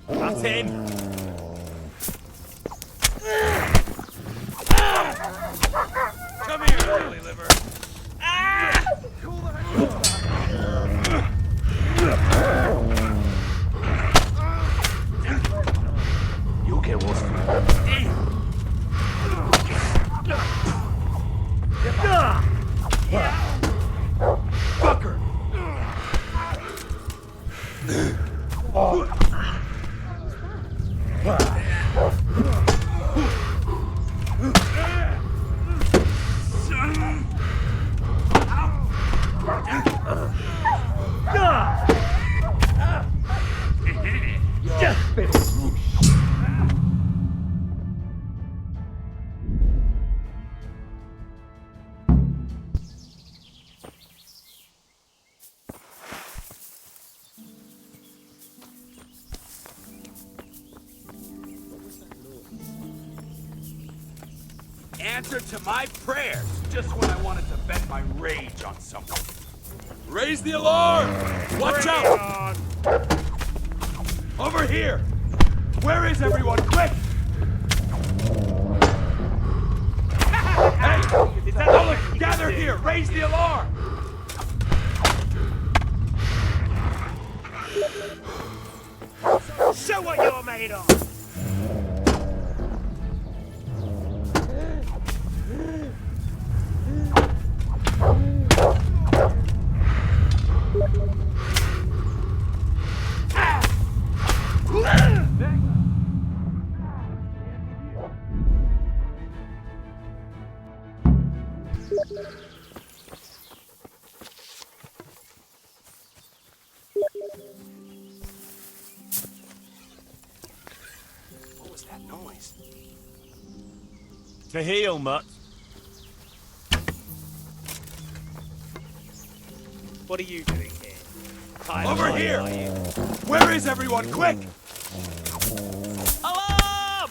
That's in. Come here, early liver. You'll get worse. Fucker! Answer to my prayers, just when I wanted to vent my rage on someone. Raise the alarm! Watch out! Over here! Where is everyone? Quick! Hey! Look, gather here! Raise the alarm! Show what you're made of! What was that noise? To heal, Mutt. What are you doing here? Over here! Where is everyone? Quick! Alarm!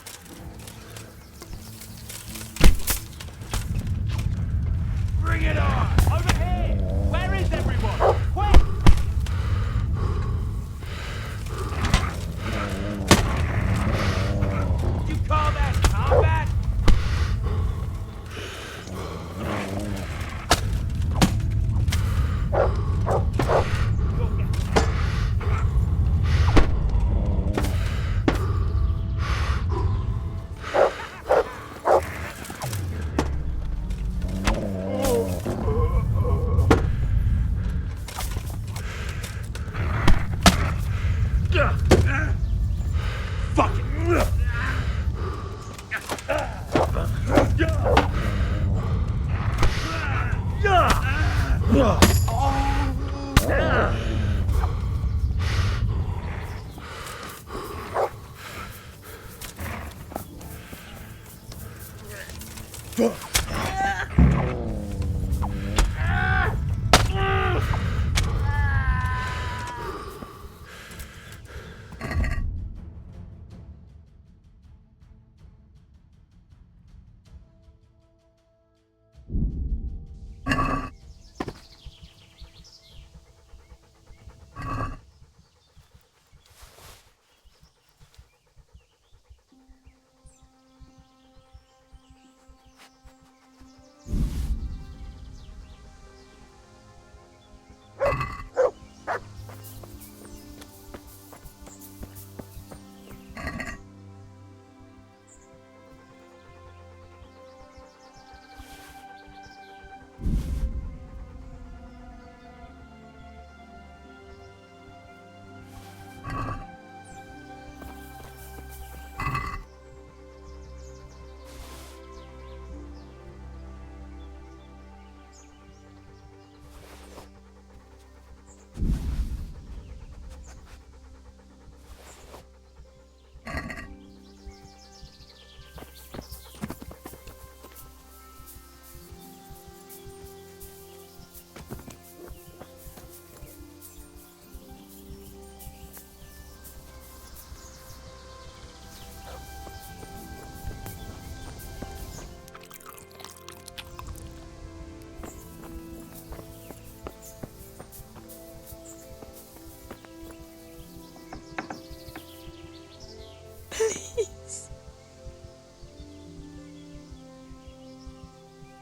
Bring it on! Over here! Where is everyone? Quick! You call that combat? Fuck it!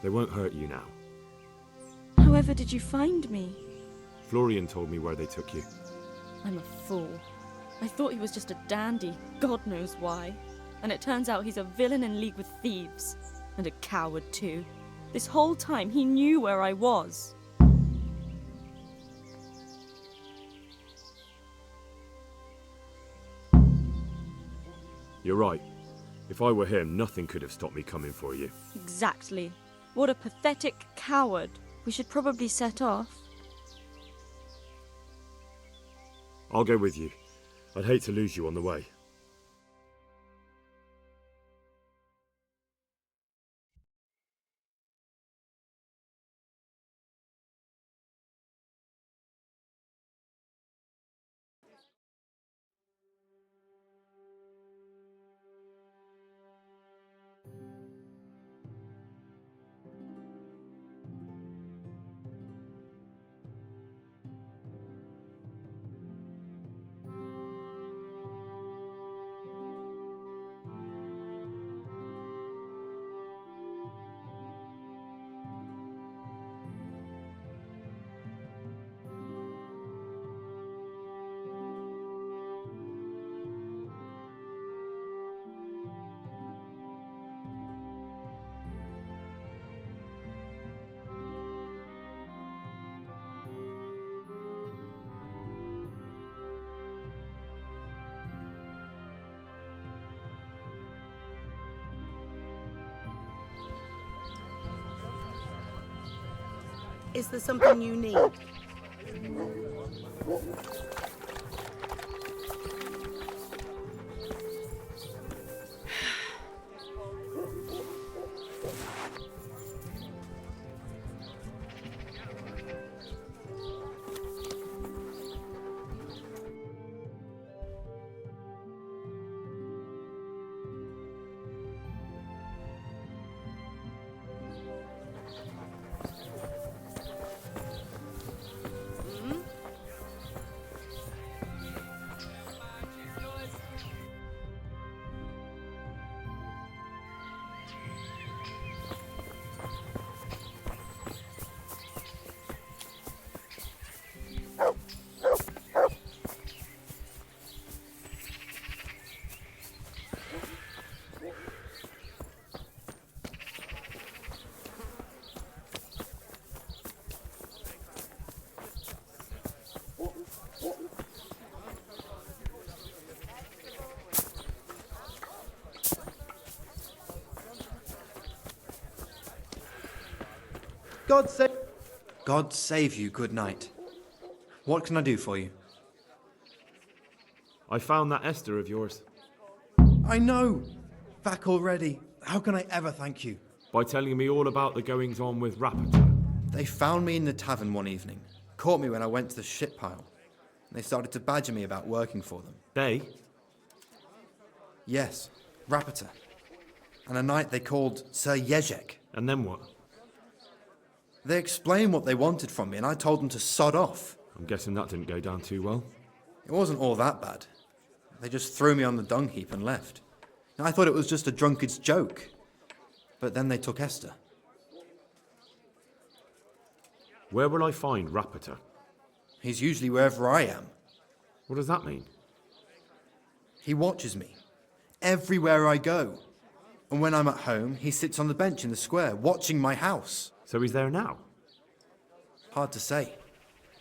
They won't hurt you now. However did you find me? Florian told me where they took you. I'm a fool. I thought he was just a dandy, God knows why. And it turns out he's a villain in league with thieves. And a coward too. This whole time he knew where I was. You're right. If I were him, nothing could have stopped me coming for you. Exactly. What a pathetic coward. We should probably set off. I'll go with you. I'd hate to lose you on the way. Is there something you need? God save you, good night. What can I do for you? I found that Esther of yours. I know! Back already. How can I ever thank you? By telling me all about the goings-on with Rapita. They found me in the tavern one evening, caught me when I went to the ship pile, and they started to badger me about working for them. They? Yes, Rapita. And a knight they called Sir Jezek. And then what? They explained what they wanted from me, and I told them to sod off. I'm guessing that didn't go down too well. It wasn't all that bad. They just threw me on the dung heap and left. I thought it was just a drunkard's joke. But then they took Esther. Where will I find Rapita? He's usually wherever I am. What does that mean? He watches me. Everywhere I go. And when I'm at home, he sits on the bench in the square, watching my house. So he's there now? Hard to say.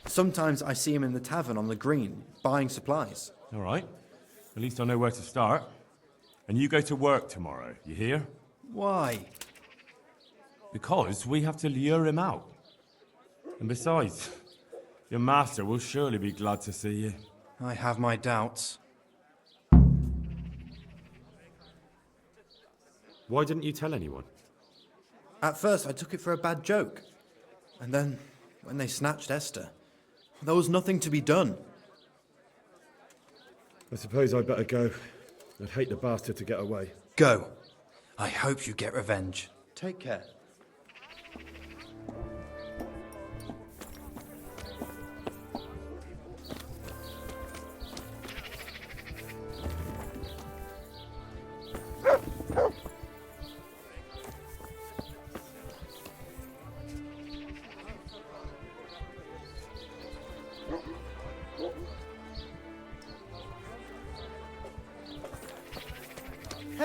Sometimes I see him in the tavern on the green, buying supplies. All right. At least I know where to start. And you go to work tomorrow, you hear? Why? Because we have to lure him out. And besides, your master will surely be glad to see you. I have my doubts. Why didn't you tell anyone? At first, I took it for a bad joke. And then, when they snatched Esther, there was nothing to be done. I suppose I'd better go. I'd hate the bastard to get away. Go. I hope you get revenge. Take care.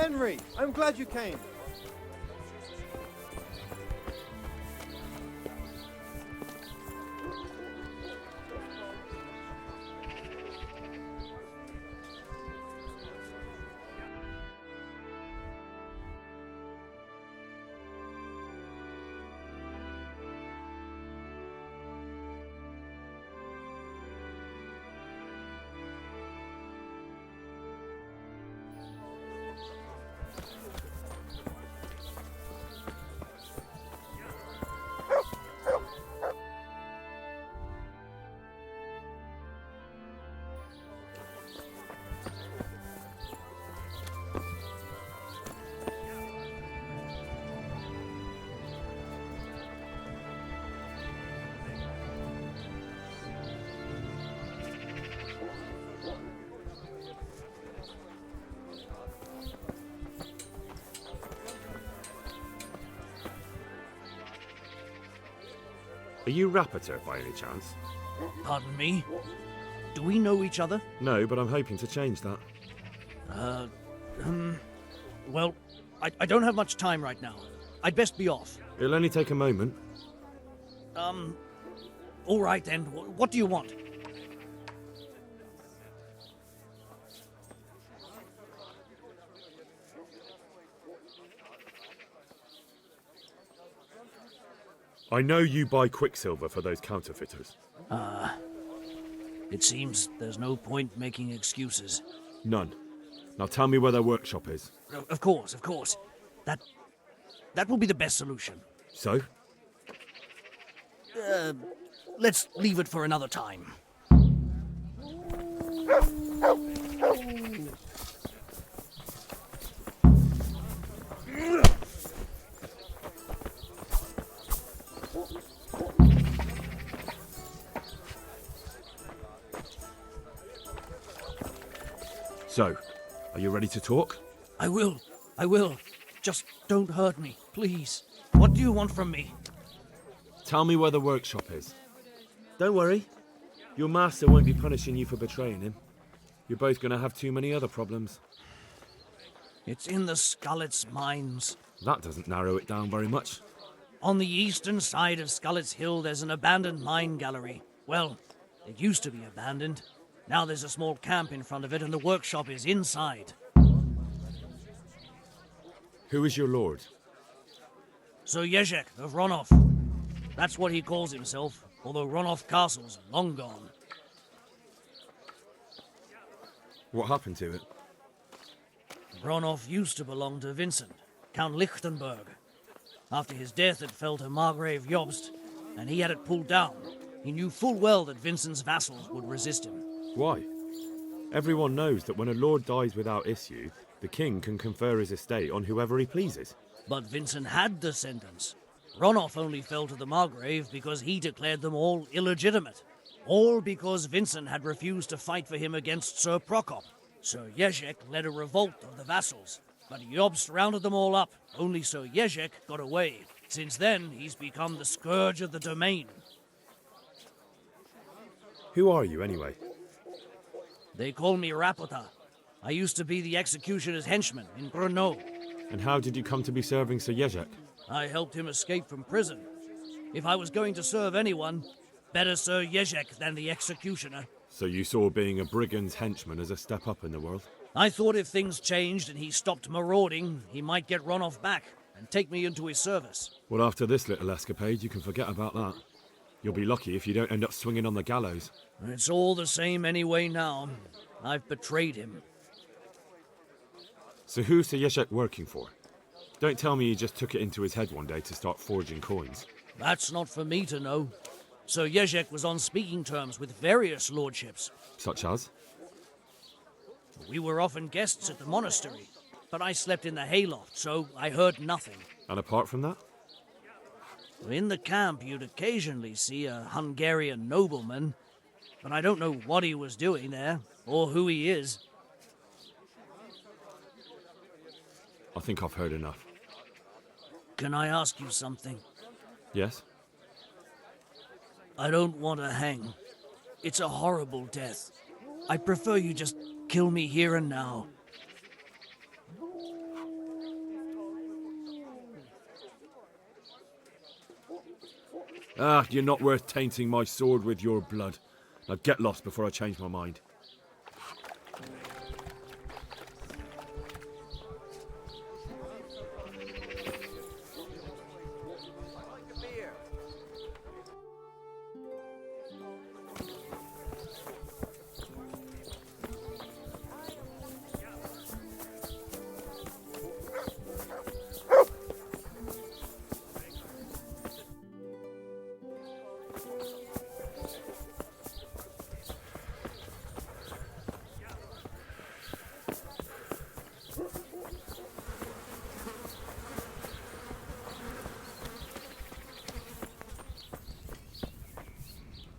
Henry, I'm glad you came. Are you Rapiter by any chance? Pardon me? Do we know each other? No, but I'm hoping to change that. Well, I don't have much time right now. I'd best be off. It'll only take a moment. All right then. What do you want? I know you buy quicksilver for those counterfeiters. It seems there's no point making excuses. None. Now tell me where their workshop is. Of course, of course. That will be the best solution. So? Let's leave it for another time. So, are you ready to talk? I will. Just don't hurt me, please. What do you want from me? Tell me where the workshop is. Don't worry. Your master won't be punishing you for betraying him. You're both going to have too many other problems. It's in the Skullet's mines. That doesn't narrow it down very much. On the eastern side of Skullet's Hill, there's an abandoned mine gallery. Well, it used to be abandoned. Now there's a small camp in front of it, and the workshop is inside. Who is your lord? Sir Jezek of Ronov. That's what he calls himself, although Ronov Castle's long gone. What happened to it? Ronov used to belong to Vincent, Count Lichtenberg. After his death, it fell to Margrave Jobst, and he had it pulled down. He knew full well that Vincent's vassals would resist him. Why? Everyone knows that when a lord dies without issue, the king can confer his estate on whoever he pleases. But Vincent had descendants. Ronov only fell to the Margrave because he declared them all illegitimate. All because Vincent had refused to fight for him against Sir Prokop. Sir Jezek led a revolt of the vassals, but Jobst rounded them all up. Only Sir Jezek got away. Since then, he's become the scourge of the domain. Who are you, anyway? They call me Rapota. I used to be the executioner's henchman in Brno. And how did you come to be serving Sir Jezek? I helped him escape from prison. If I was going to serve anyone, better Sir Jezek than the executioner. So you saw being a brigand's henchman as a step up in the world? I thought if things changed and he stopped marauding, he might get Ronov back and take me into his service. Well, after this little escapade, you can forget about that. You'll be lucky if you don't end up swinging on the gallows. It's all the same anyway now. I've betrayed him. So who's Sir Jezek working for? Don't tell me he just took it into his head one day to start forging coins. That's not for me to know. Sir Jezek was on speaking terms with various lordships. Such as? We were often guests at the monastery, but I slept in the hayloft, so I heard nothing. And apart from that? In the camp, you'd occasionally see a Hungarian nobleman, but I don't know what he was doing there, or who he is. I think I've heard enough. Can I ask you something? Yes? I don't want to hang. It's a horrible death. I prefer you just kill me here and now. Ah, you're not worth tainting my sword with your blood. Now get lost before I change my mind.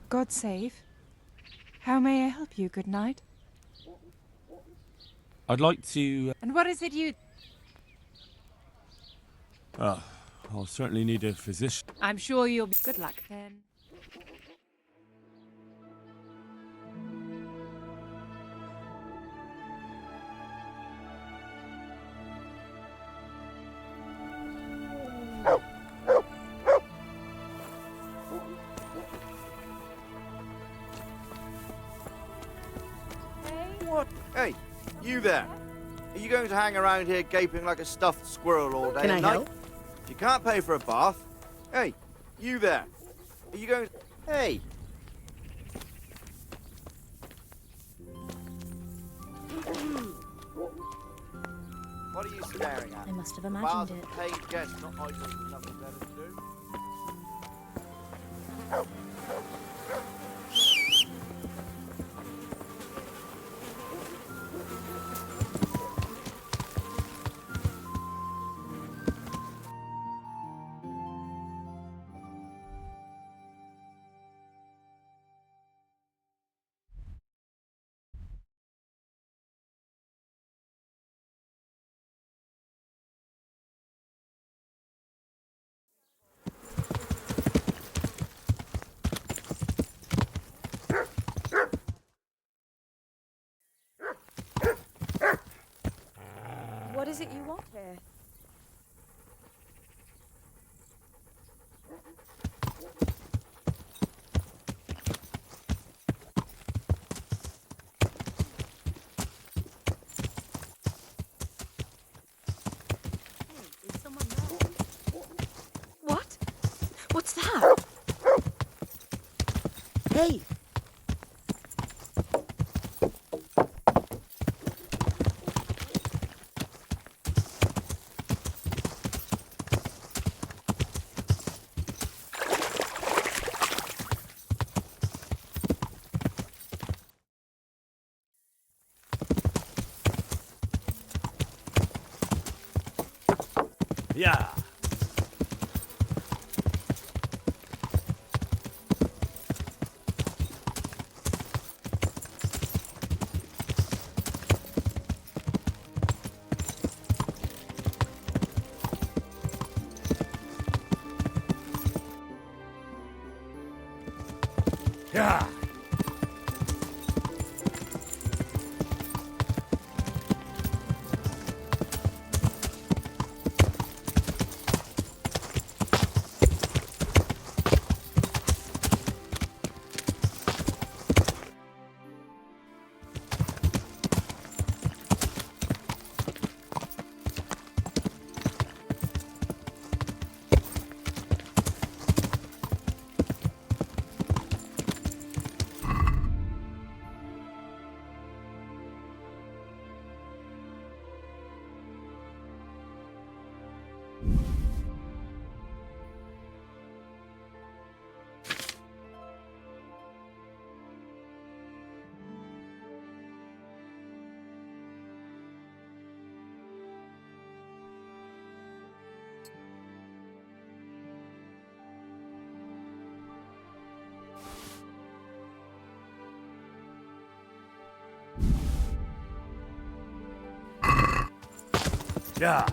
God save. How may I help you? Good night. I'd like to... And what is it you... I'll certainly need a physician. I'm sure you'll be... Good luck, then. What? Hey, you there. Are you going to hang around here gaping like a stuffed squirrel all day Can and I night? help? You can't pay for a bath. Hey, you there. Are you going... Hey. What are you staring at? I must have Baths imagined it. for paid guests, not idlers with nothing better to do. What is it you want here? Is someone there? What? What's that? Hey! Yeah. Yeah. Yeah.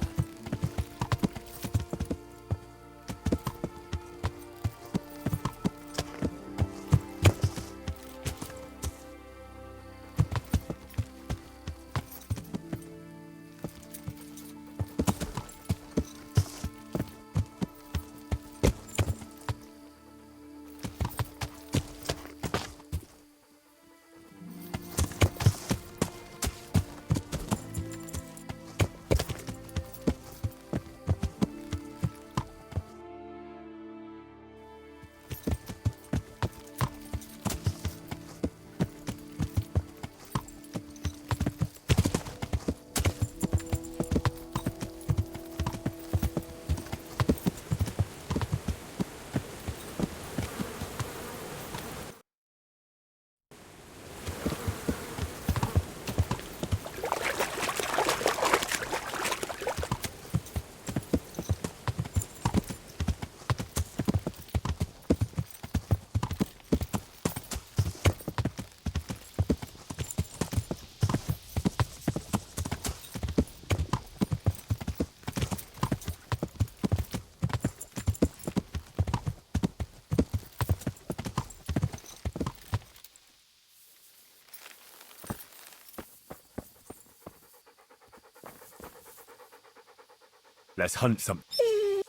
Let's hunt some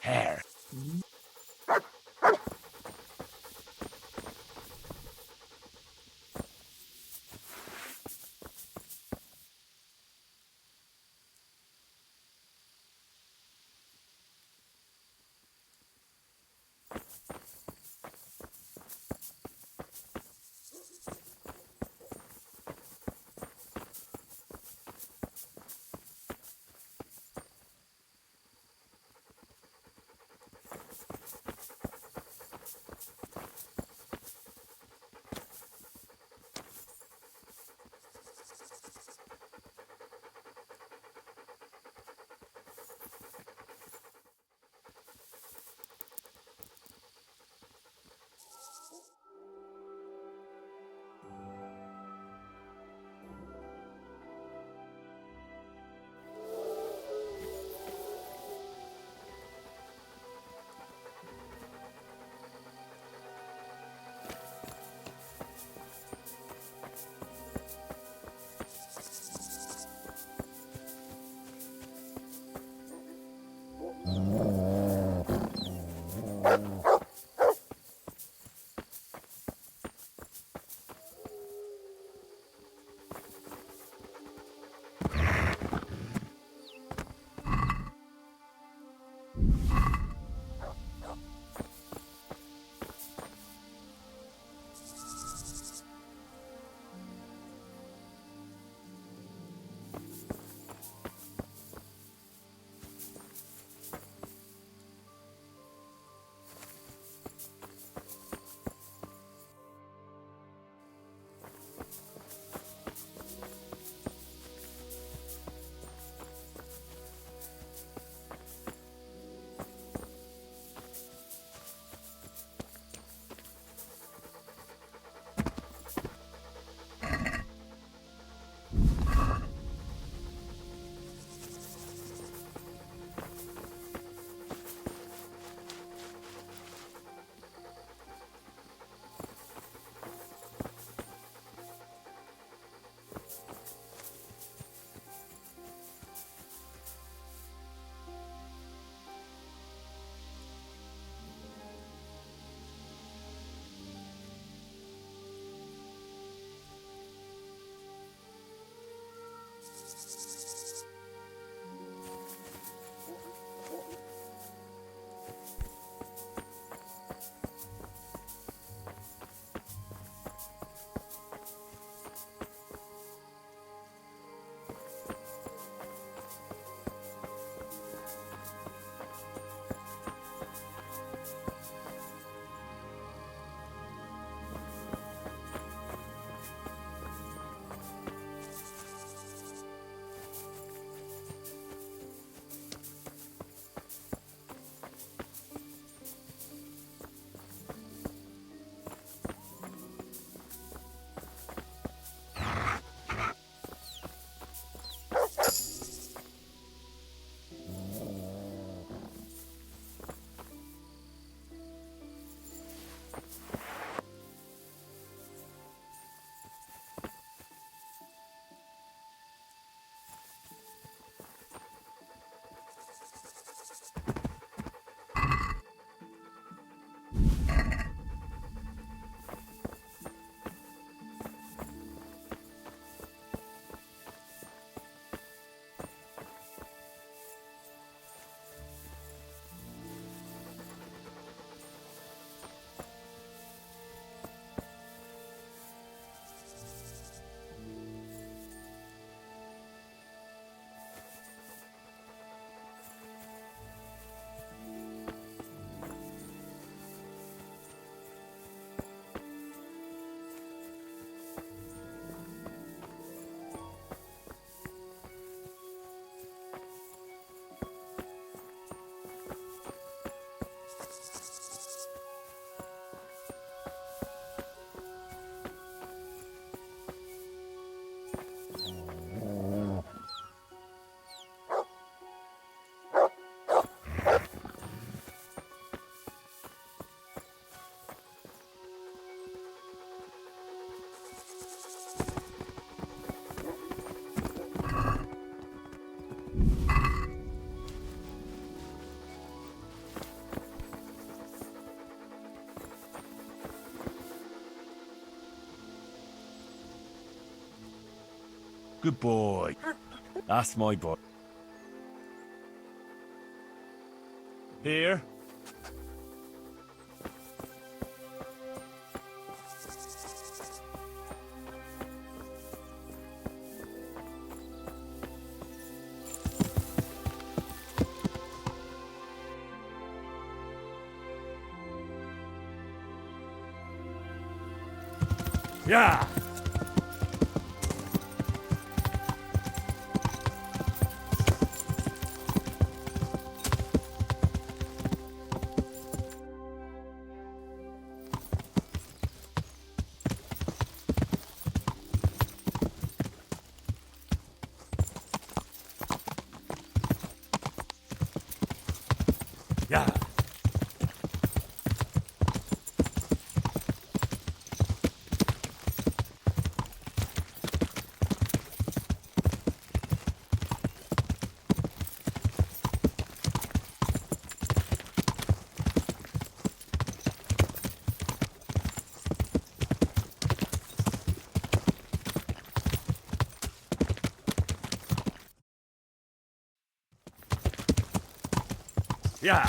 hare. Good boy. That's my boy. Here. Yeah. Yeah. Yeah.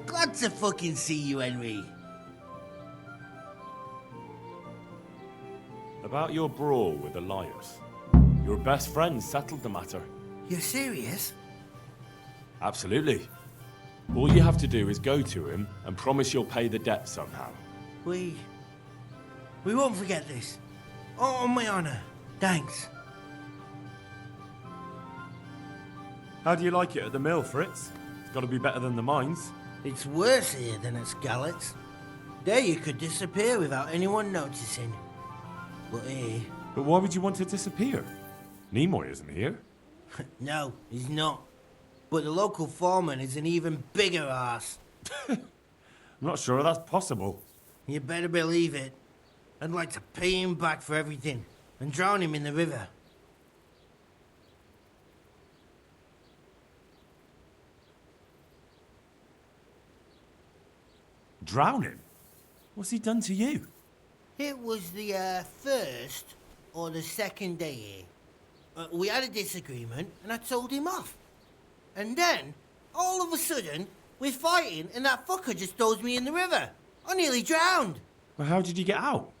Glad to fucking see you, Henry. About your brawl with Elias. Your best friend settled the matter. You're serious? Absolutely. All you have to do is go to him and promise you'll pay the debt somehow. We won't forget this. On my honor. Thanks. How do you like it at the mill, Fritz? It's got to be better than the mines. It's worse here than at Scarlet's. There you could disappear without anyone noticing. But here... But why would you want to disappear? Nimoy isn't here. No, he's not. But the local foreman is an even bigger ass. I'm not sure that's possible. You better believe it. I'd like to pay him back for everything and drown him in the river. Drown him? What's he done to you? It was the first or the second day here. We had a disagreement and I told him off. And then, all of a sudden, we're fighting and that fucker just throws me in the river. I nearly drowned. Well, how did you get out?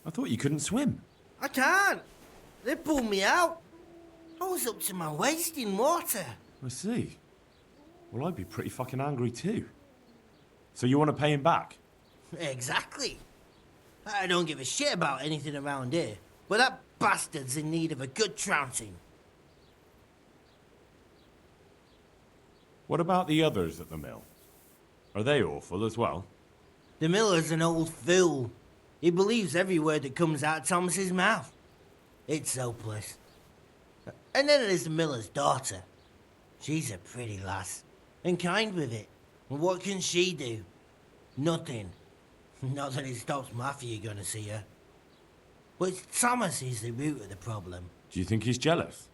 I thought you couldn't swim. I can't. They pulled me out. I was up to my waist in water. I see. Well, I'd be pretty fucking angry too. So you want to pay him back? Exactly. I don't give a shit about anything around here, but that bastard's in need of a good trouncing. What about the others at the mill? Are they awful as well? The miller's an old fool. He believes every word that comes out of Thomas's mouth. It's hopeless. And then there's the miller's daughter. She's a pretty lass, and kind with it. And what can she do? Nothing. Not that it stops Matthew gonna see her. But it's Thomas who's the root of the problem. Do you think he's jealous?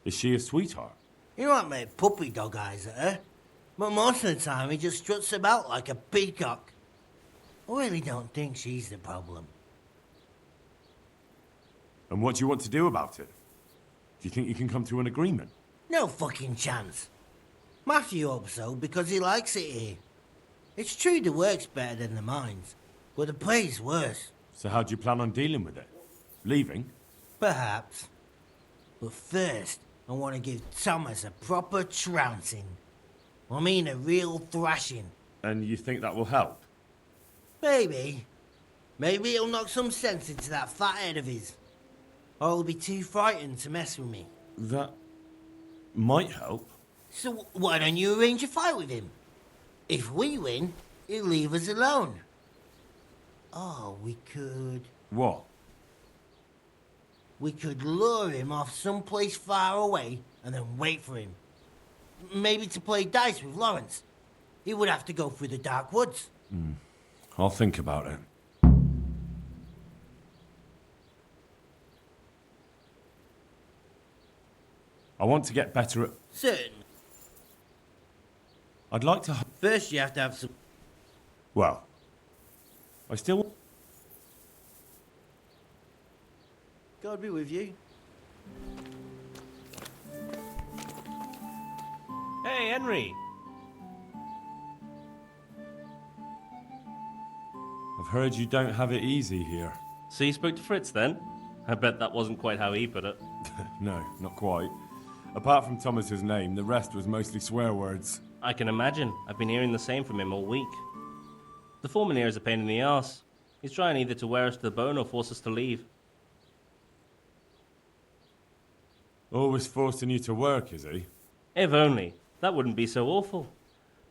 Is she a sweetheart? He might make puppy dog eyes at her, but most of the time he just struts about like a peacock. I really don't think she's the problem. And what do you want to do about it? Do you think you can come to an agreement? No fucking chance. Matthew hopes so because he likes it here. It's true the work's better than the mines, but the pay's worse. So how do you plan on dealing with it? Leaving? Perhaps. But first, I want to give Thomas a proper trouncing. I mean a real thrashing. And you think that will help? Maybe. Maybe it'll knock some sense into that fat head of his. Or he'll be too frightened to mess with me. That might help. So why don't you arrange a fight with him? If we win, he'll leave us alone. Oh, we could... What? We could lure him off someplace far away and then wait for him. Maybe to play dice with Lawrence. He would have to go through the dark woods. I'll think about it. I want to get better at... Certain. I'd like to... First you have to have some... Well, I still... God be with you. Hey, Henry. I've heard you don't have it easy here. So you spoke to Fritz then? I bet that wasn't quite how he put it. No, not quite. Apart from Thomas's name, the rest was mostly swear words. I can imagine. I've been hearing the same from him all week. The foreman here is a pain in the arse. He's trying either to wear us to the bone or force us to leave. Always forcing you to work, is he? If only. That wouldn't be so awful.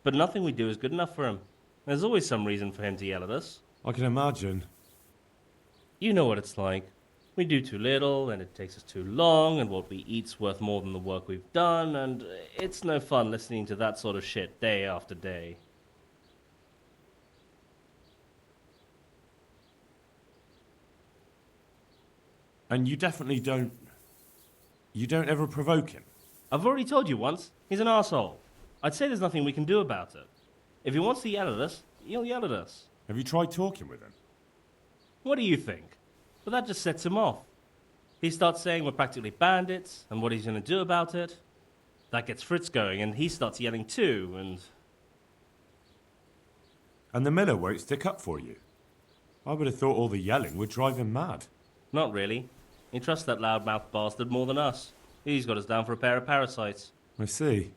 But nothing we do is good enough for him. There's always some reason for him to yell at us. I can imagine. You know what it's like. We do too little, and it takes us too long, and what we eat's worth more than the work we've done, and it's no fun listening to that sort of shit day after day. And you definitely don't... You don't ever provoke him? I've already told you once, he's an arsehole. I'd say there's nothing we can do about it. If he wants to yell at us, he'll yell at us. Have you tried talking with him? What do you think? But that just sets him off. He starts saying we're practically bandits, and what he's going to do about it. That gets Fritz going, and he starts yelling too, and... And the miller won't stick up for you? I would have thought all the yelling would drive him mad. Not really. He trusts that loudmouth bastard more than us. He's got us down for a pair of parasites. I see.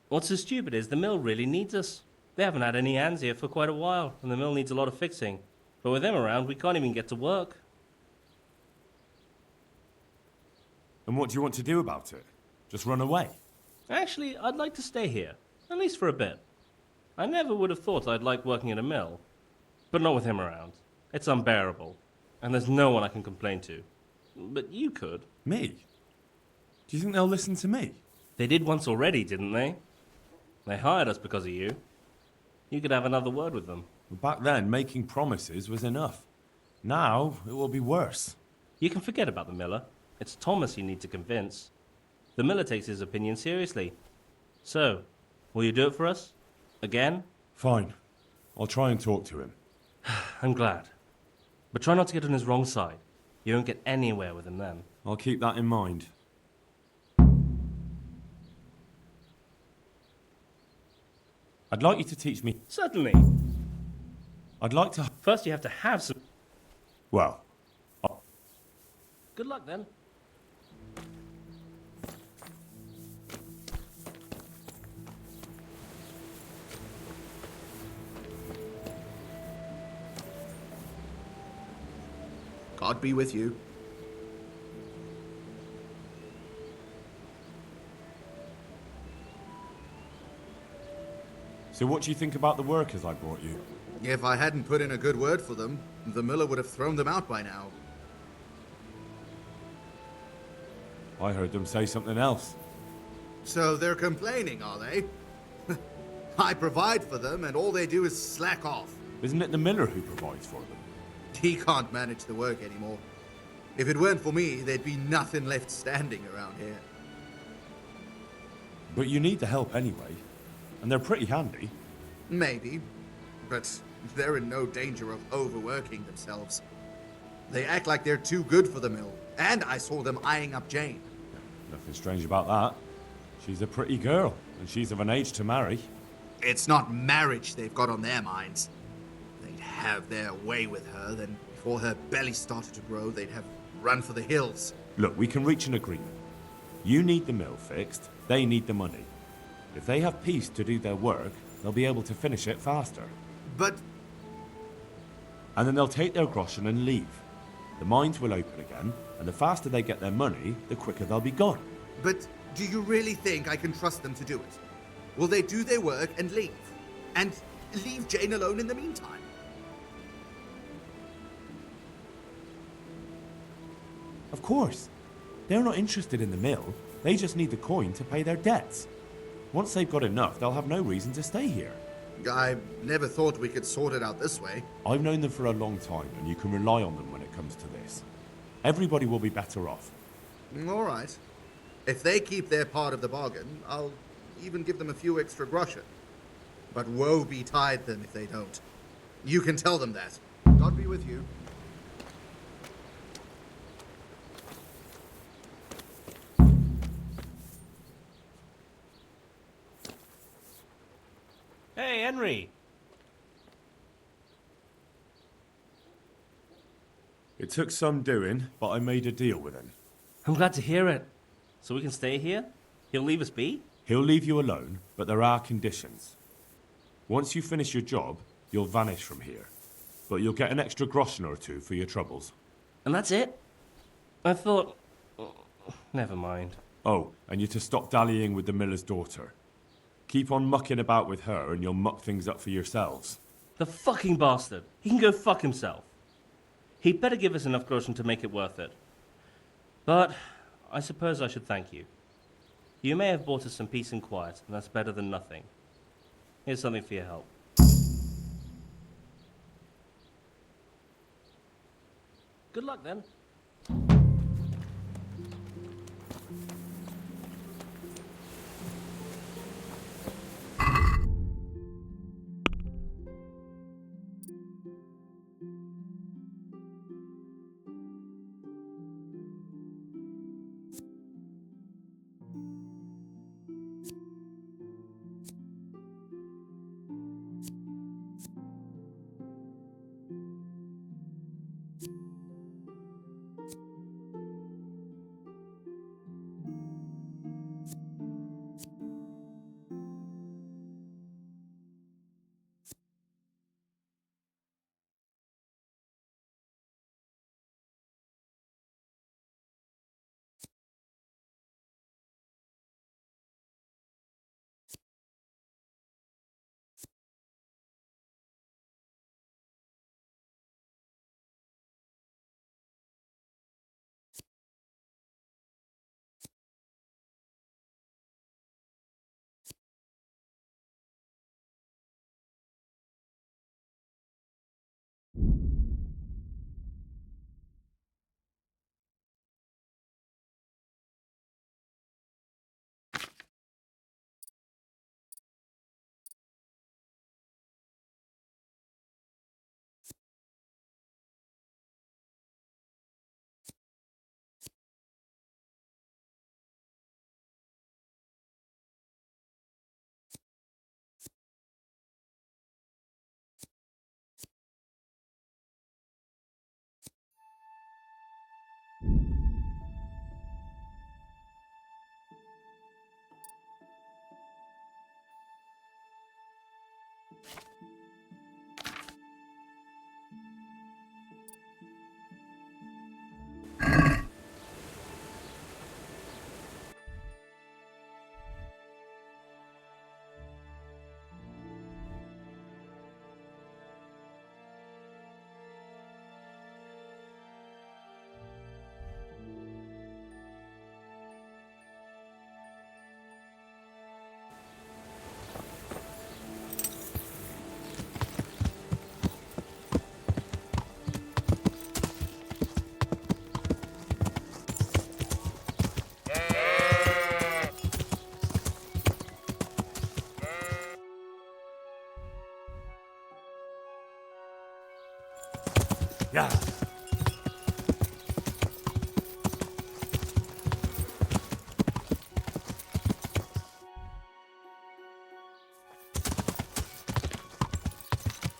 What's so stupid is the mill really needs us. They haven't had any hands here for quite a while, and the mill needs a lot of fixing. But with them around, we can't even get to work. And what do you want to do about it? Just run away? Actually, I'd like to stay here. At least for a bit. I never would have thought I'd like working at a mill. But not with him around. It's unbearable. And there's no one I can complain to. But you could. Me? Do you think they'll listen to me? They did once already, didn't they? They hired us because of you. You could have another word with them. Back then, making promises was enough. Now, it will be worse. You can forget about the miller. It's Thomas you need to convince. The miller takes his opinion seriously. So, will you do it for us? Again? Fine. I'll try and talk to him. I'm glad. But try not to get on his wrong side. You won't get anywhere with him then. I'll keep that in mind. I'd like you to teach me... Certainly. I'd like to... First you have to have some... Well... Good luck then. God be with you. So what do you think about the workers I brought you? If I hadn't put in a good word for them, the miller would have thrown them out by now. I heard them say something else. So they're complaining, are they? I provide for them, and all they do is slack off. Isn't it the miller who provides for them? He can't manage the work anymore. If it weren't for me, there'd be nothing left standing around here. But you need the help anyway. And they're pretty handy. Maybe, but they're in no danger of overworking themselves. They act like they're too good for the mill, and I saw them eyeing up Jane. Nothing strange about that. She's a pretty girl, and she's of an age to marry. It's not marriage they've got on their minds. They'd have their way with her, then before her belly started to grow, they'd have run for the hills. Look, we can reach an agreement. You need the mill fixed, they need the money. If they have peace to do their work, they'll be able to finish it faster. But... And then they'll take their groschen and leave. The mines will open again, and the faster they get their money, the quicker they'll be gone. But do you really think I can trust them to do it? Will they do their work and leave? And leave Jane alone in the meantime? Of course. They're not interested in the mill. They just need the coin to pay their debts. Once they've got enough, they'll have no reason to stay here. I never thought we could sort it out this way. I've known them for a long time, and you can rely on them when it comes to this. Everybody will be better off. All right. If they keep their part of the bargain, I'll even give them a few extra groschen. But woe betide them if they don't. You can tell them that. God be with you. Hey, Henry! It took some doing, but I made a deal with him. I'm glad to hear it. So we can stay here? He'll leave us be? He'll leave you alone, but there are conditions. Once you finish your job, you'll vanish from here. But you'll get an extra groschen or two for your troubles. And that's it? I thought... Never mind. Oh, and you're to stop dallying with the miller's daughter. Keep on mucking about with her and you'll muck things up for yourselves. The fucking bastard! He can go fuck himself. He'd better give us enough groschen to make it worth it. But I suppose I should thank you. You may have bought us some peace and quiet, and that's better than nothing. Here's something for your help. Good luck then. Yeah.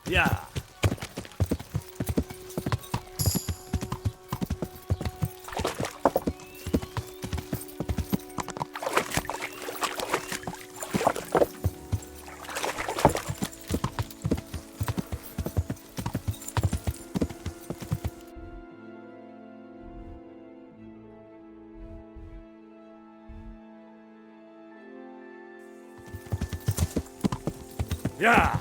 Yeah. Yeah.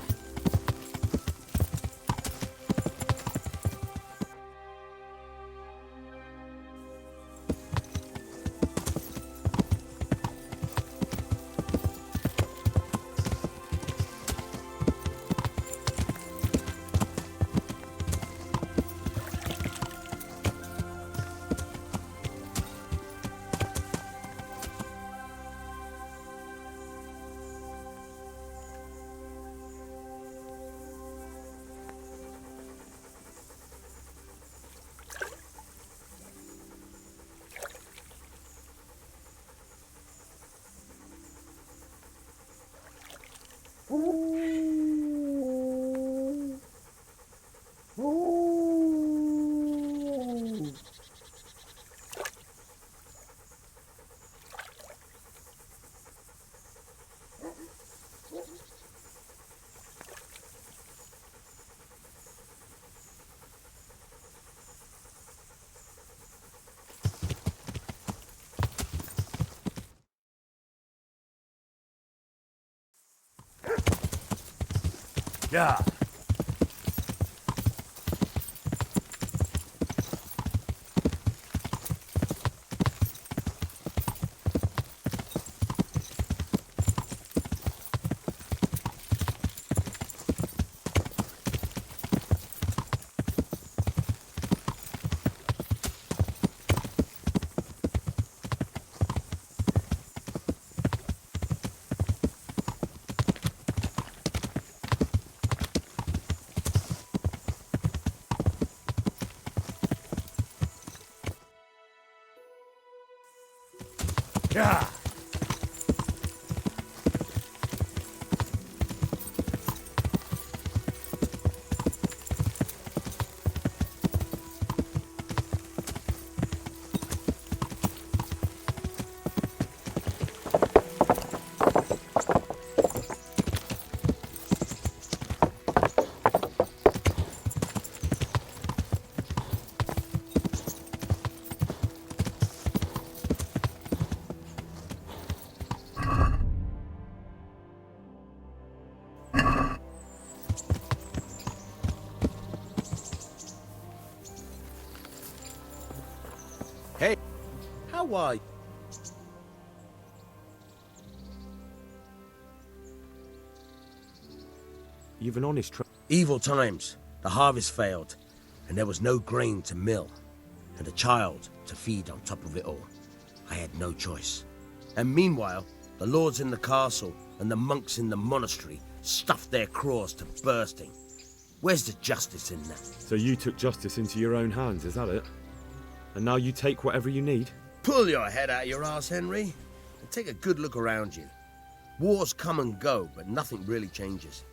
Yeah. Yeah. Hey, how are you? You've an honest Evil times. The harvest failed, and there was no grain to mill, and a child to feed on top of it all. I had no choice. And meanwhile, the lords in the castle and the monks in the monastery stuffed their craws to bursting. Where's the justice in that? So you took justice into your own hands, is that it? And now you take whatever you need? Pull your head out of your ass, Henry, and take a good look around you. Wars come and go, but nothing really changes.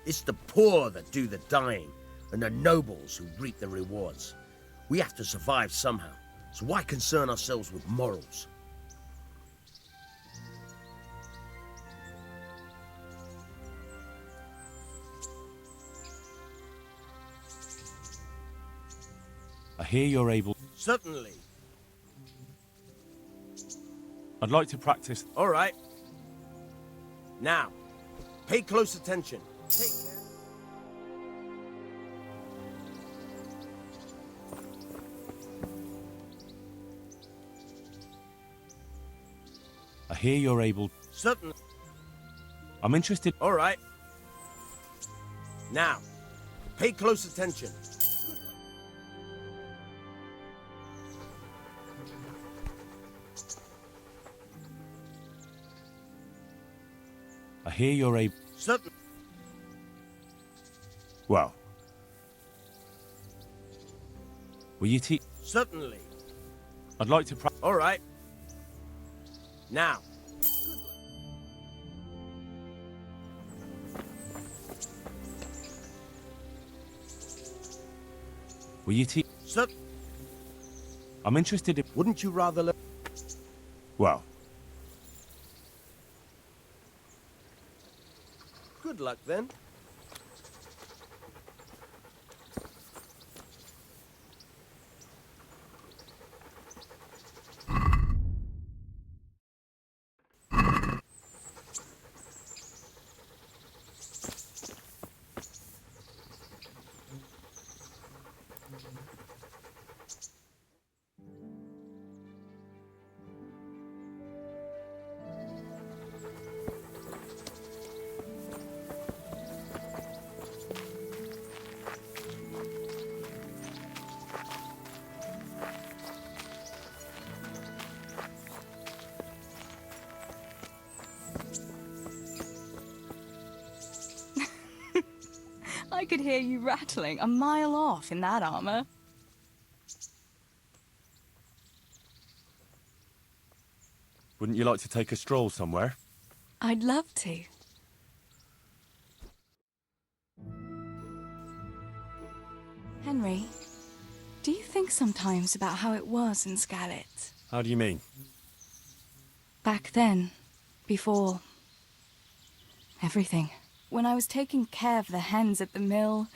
It's the poor that do the dying, and the nobles who reap the rewards. We have to survive somehow, so why concern ourselves with morals? I hear you're able... Certainly. I'd like to practice... All right. Now, pay close attention. Take care. I hear you're able... Certainly. I'm interested... All right. Now, pay close attention. I hear you're able... Certainly. Well... Will you teach? Certainly. I'd like to All right. Now. Will you teach? Sir, I'm interested in... wouldn't you rather learn? Well, Good luck then. I could hear you rattling a mile off in that armor. wouldn't you like to take a stroll somewhere? I'd love to. Henry, do you think sometimes about how it was in Scarlet? How do you mean? Back then, before everything. When I was taking care of the hens at the mill,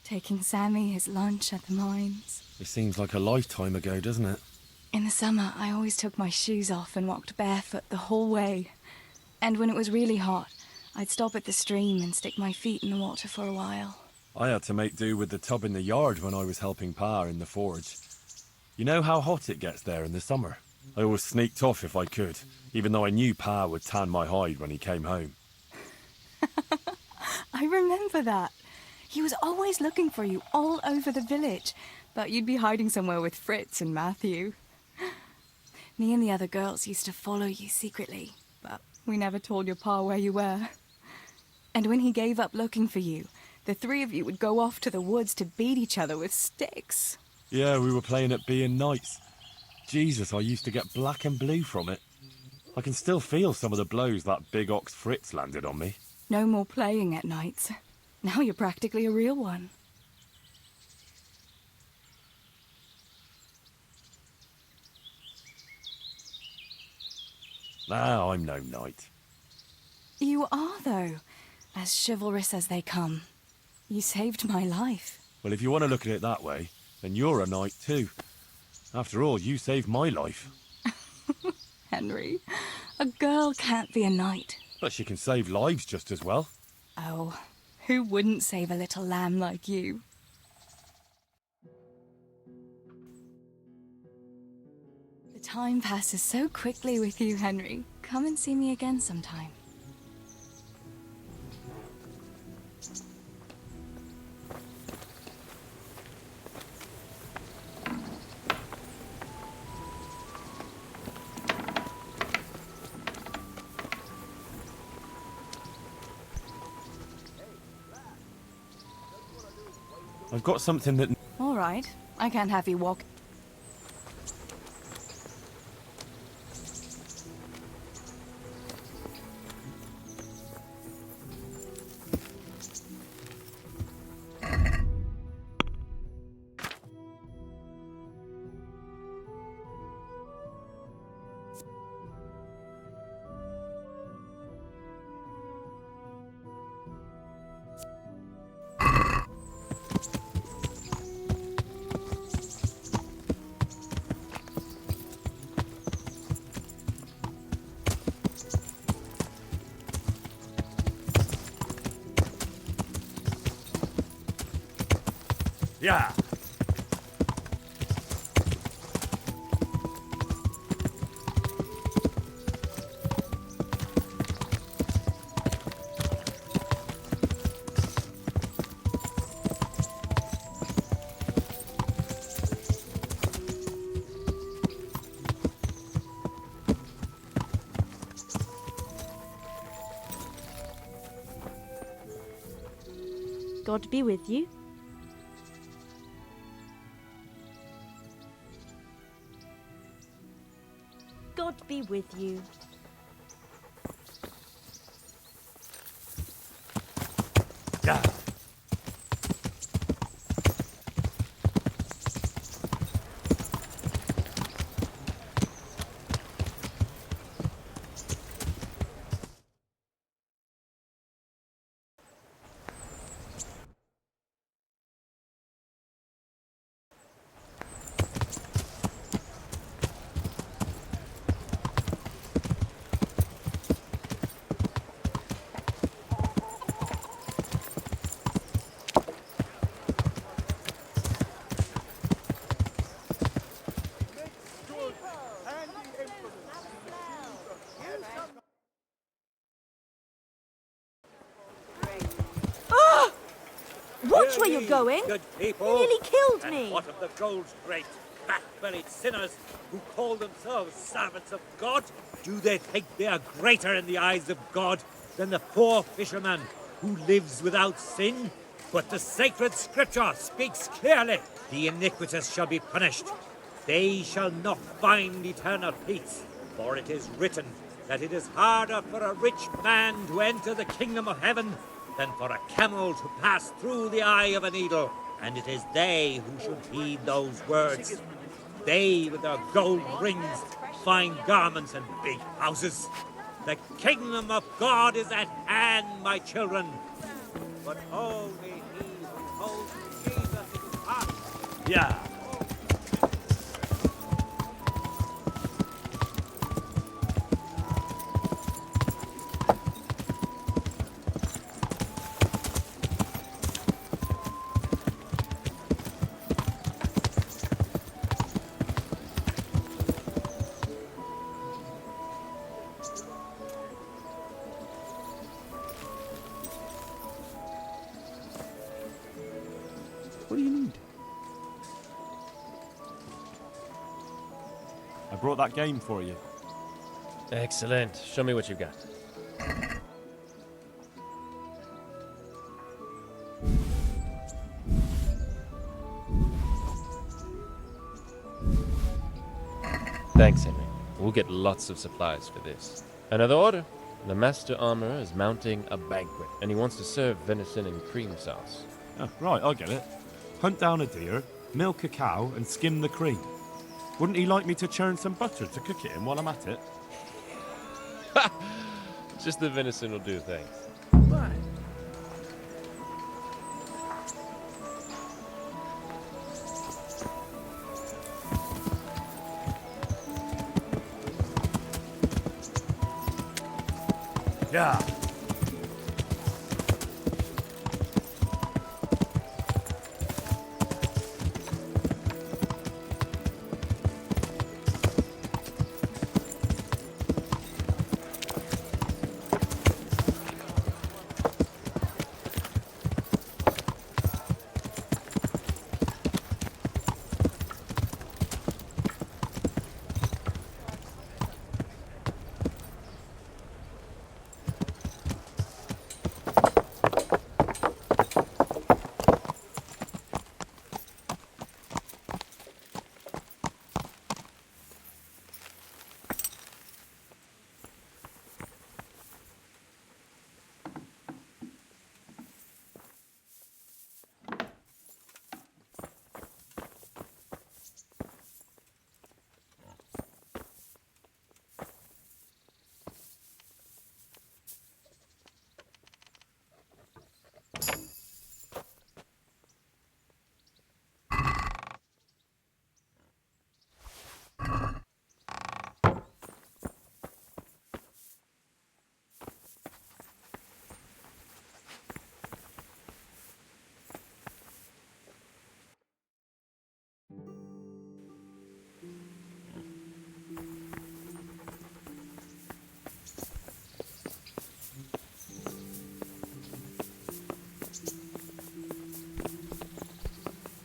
taking Sammy his lunch at the mines. It seems like a lifetime ago, doesn't it? In the summer, I always took my shoes off and walked barefoot the whole way. And when it was really hot, I'd stop at the stream and stick my feet in the water for a while. I had to make do with the tub in the yard when I was helping Pa in the forge. You know how hot it gets there in the summer? I always sneaked off if I could, even though I knew Pa would tan my hide when he came home. I remember that. He was always looking for you all over the village, but you'd be hiding somewhere with Fritz and Matthew. Me and the other girls used to follow you secretly, but we never told your Pa where you were. And when he gave up looking for you, the three of you would go off to the woods to beat each other with sticks. Yeah, we were playing at being knights. Jesus, I used to get black and blue from it. I can still feel some of the blows that big ox Fritz landed on me. No more playing at nights. Now you're practically a real one. Now I'm no knight. You are, though, as chivalrous as they come. You saved my life. Well, if you want to look at it that way, then you're a knight too. After all, you saved my life. Henry, a girl can't be a knight. But she can save lives just as well. Oh, who wouldn't save a little lamb like you? The time passes so quickly with you, Henry. Come and see me again sometime. I've got something that... All right. I can't have you walk. Yeah! God be with you. with you. Yeah. Watch where you're going! Good people. You nearly killed me! And what of the gold's great, fat-bellied sinners who call themselves servants of God? Do they think they are greater in the eyes of God than the poor fisherman who lives without sin? But the sacred scripture speaks clearly. The iniquitous shall be punished. They shall not find eternal peace. For it is written that it is harder for a rich man to enter the kingdom of heaven than for a camel to pass through the eye of a needle. And it is they who should heed those words. They with their gold rings, fine garments, and big houses. The kingdom of God is at hand, my children. But only he who holds Jesus in his heart. Yeah. What do you need? I brought that game for you. Excellent. Show me what you've got. Thanks, Henry. We'll get lots of supplies for this. Another order. The master armorer is mounting a banquet, and he wants to serve venison and cream sauce. Oh, right, I'll get it. Hunt down a deer, milk a cow, and skim the cream. Wouldn't he like me to churn some butter to cook it in while I'm at it? Just the venison will do, thanks. Yeah.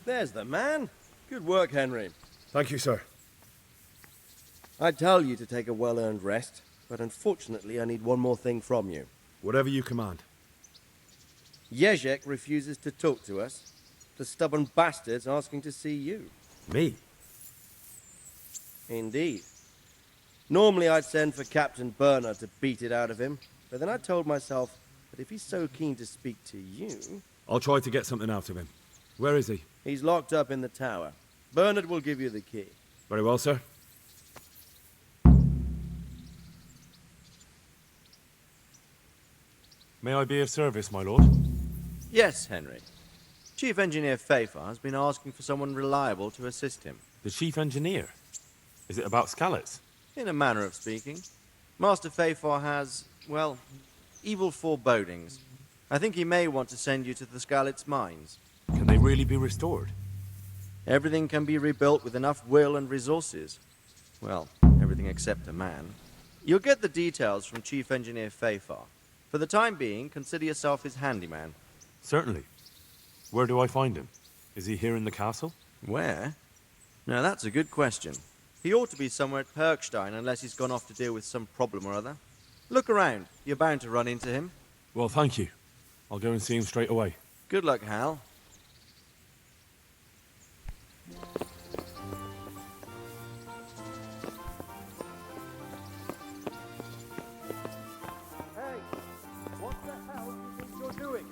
There's the man. Good work, Henry. Thank you, sir. I tell you to take a well-earned rest, but unfortunately I need one more thing from you. Whatever you command. Jezek refuses to talk to us. The stubborn bastard's asking to see you. Me? Indeed. Normally I'd send for Captain Burner to beat it out of him, but then I told myself that if he's so keen to speak to you... I'll try to get something out of him. Where is he? He's locked up in the tower. Bernard will give you the key. Very well, sir. May I be of service, my lord? Yes, Henry. Chief Engineer Fafar has been asking for someone reliable to assist him. The chief engineer? Is it about Skallets? In a manner of speaking. Master Fafar has, well, evil forebodings. I think he may want to send you to the Skallets mines. Can they really be restored? Everything can be rebuilt with enough will and resources. Well, everything except a man. You'll get the details from Chief Engineer Fafar. For the time being, consider yourself his handyman. Certainly. Where do I find him? Is he here in the castle? Where? Now that's a good question. He ought to be somewhere at Perkstein unless he's gone off to deal with some problem or other. Look around. You're bound to run into him. Well, thank you. I'll go and see him straight away. Good luck, Hal. Hey, what the hell do you think you're doing?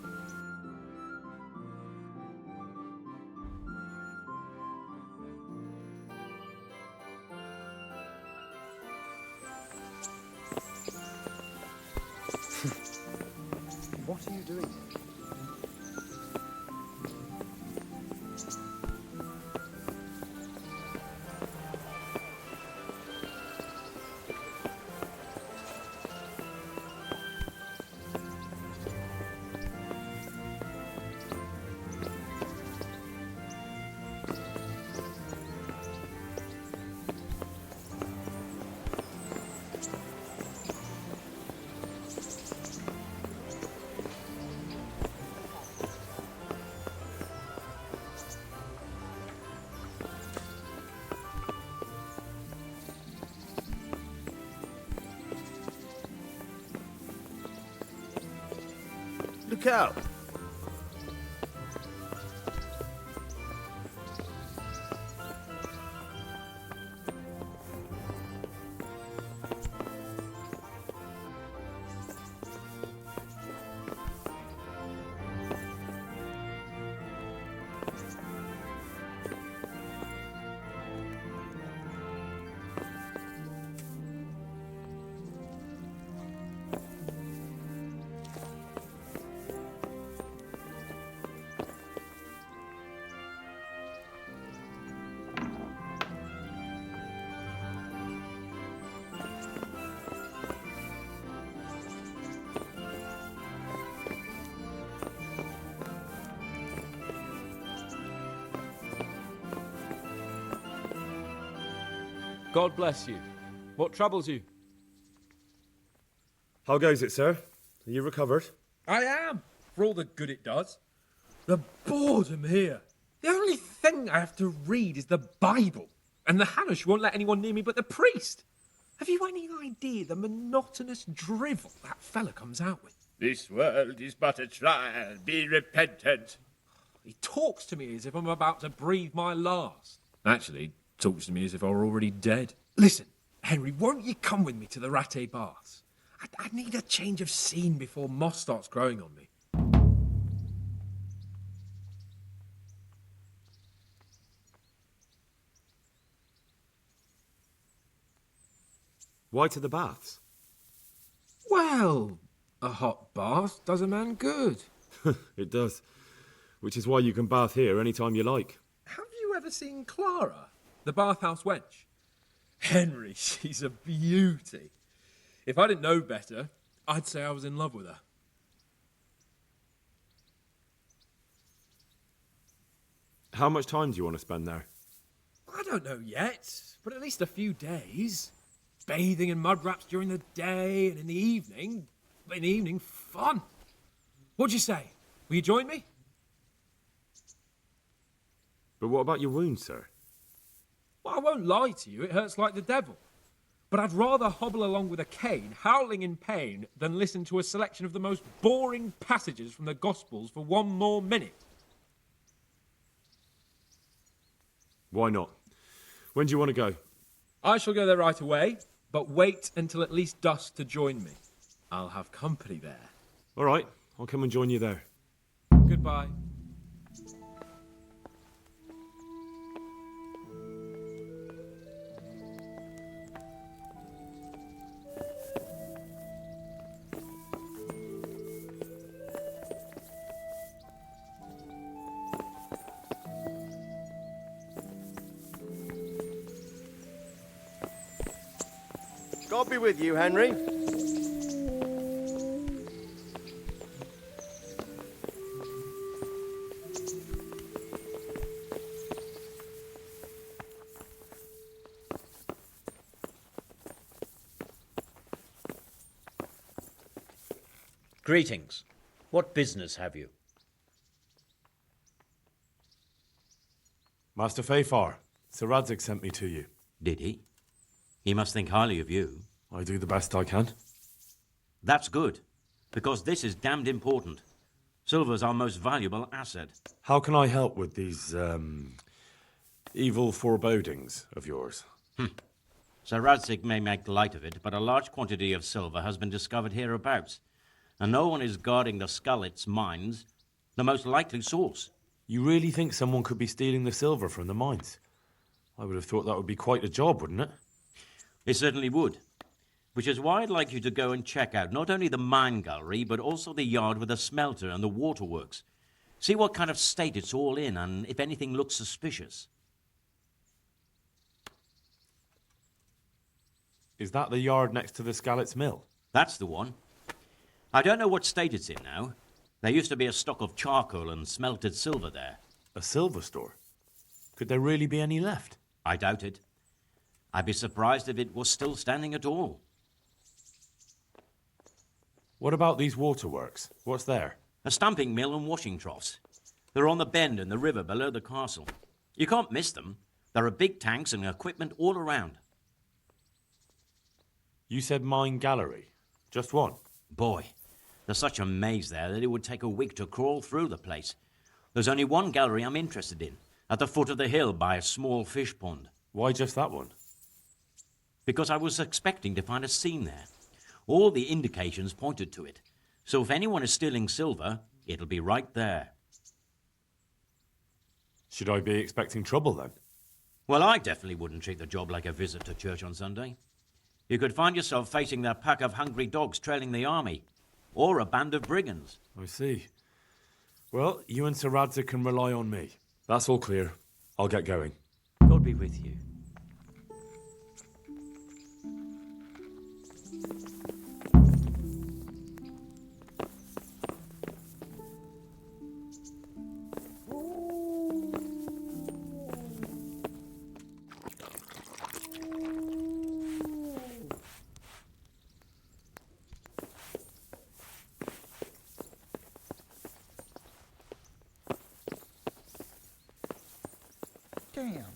What are you doing? Look out! God bless you. What troubles you? How goes it, sir? Are you recovered? I am, for all the good it does. The boredom here. The only thing I have to read is the Bible, and the Hanush won't let anyone near me but the priest. Have you any idea the monotonous drivel that fella comes out with? This world is but a trial. Be repentant. He talks to me as if I'm about to breathe my last. Actually, talks to me as if I were already dead. Listen, Henry, won't you come with me to the Rattay Baths? I need a change of scene before moss starts growing on me. Why to the baths? Well, a hot bath does a man good. It does. Which is why you can bath here any time you like. Have you ever seen Clara, the bathhouse wench? Henry, she's a beauty. If I didn't know better, I'd say I was in love with her. How much time do you want to spend there? I don't know yet, but at least a few days. Bathing in mud wraps during the day, and in the evening, fun. What'd you say? Will you join me? But what about your wound, sir? Well, I won't lie to you, it hurts like the devil. But I'd rather hobble along with a cane, howling in pain, than listen to a selection of the most boring passages from the Gospels for one more minute. Why not? When do you want to go? I shall go there right away, but wait until at least dusk to join me. I'll have company there. All right, I'll come and join you there. Goodbye. God be with you, Henry. Greetings. What business have you? Master Fafar, Sir Radzig sent me to you. Did he? He must think highly of you. I do the best I can. That's good, because this is damned important. Silver's our most valuable asset. How can I help with these, evil forebodings of yours? Sir Radzig may make light of it, but a large quantity of silver has been discovered hereabouts, and no one is guarding the Skullets mines, the most likely source. You really think someone could be stealing the silver from the mines? I would have thought that would be quite a job, wouldn't it? It certainly would. Which is why I'd like you to go and check out not only the mine gallery, but also the yard with the smelter and the waterworks. See what kind of state it's all in, and if anything looks suspicious. Is that the yard next to the Skalitz mill? That's the one. I don't know what state it's in now. There used to be a stock of charcoal and smelted silver there. A silver store? Could there really be any left? I doubt it. I'd be surprised if it was still standing at all. What about these waterworks? What's there? A stamping mill and washing troughs. They're on the bend in the river below the castle. You can't miss them. There are big tanks and equipment all around. You said mine gallery. Just one? Boy, there's such a maze there that it would take a week to crawl through the place. There's only one gallery I'm interested in, at the foot of the hill by a small fish pond. Why just that one? Because I was expecting to find a scene there. All the indications pointed to it. So if anyone is stealing silver, it'll be right there. Should I be expecting trouble then? Well, I definitely wouldn't treat the job like a visit to church on Sunday. You could find yourself facing that pack of hungry dogs trailing the army, or a band of brigands. I see. Well, you and Sir Radzig can rely on me. That's all clear. I'll get going. God be with you. Damn.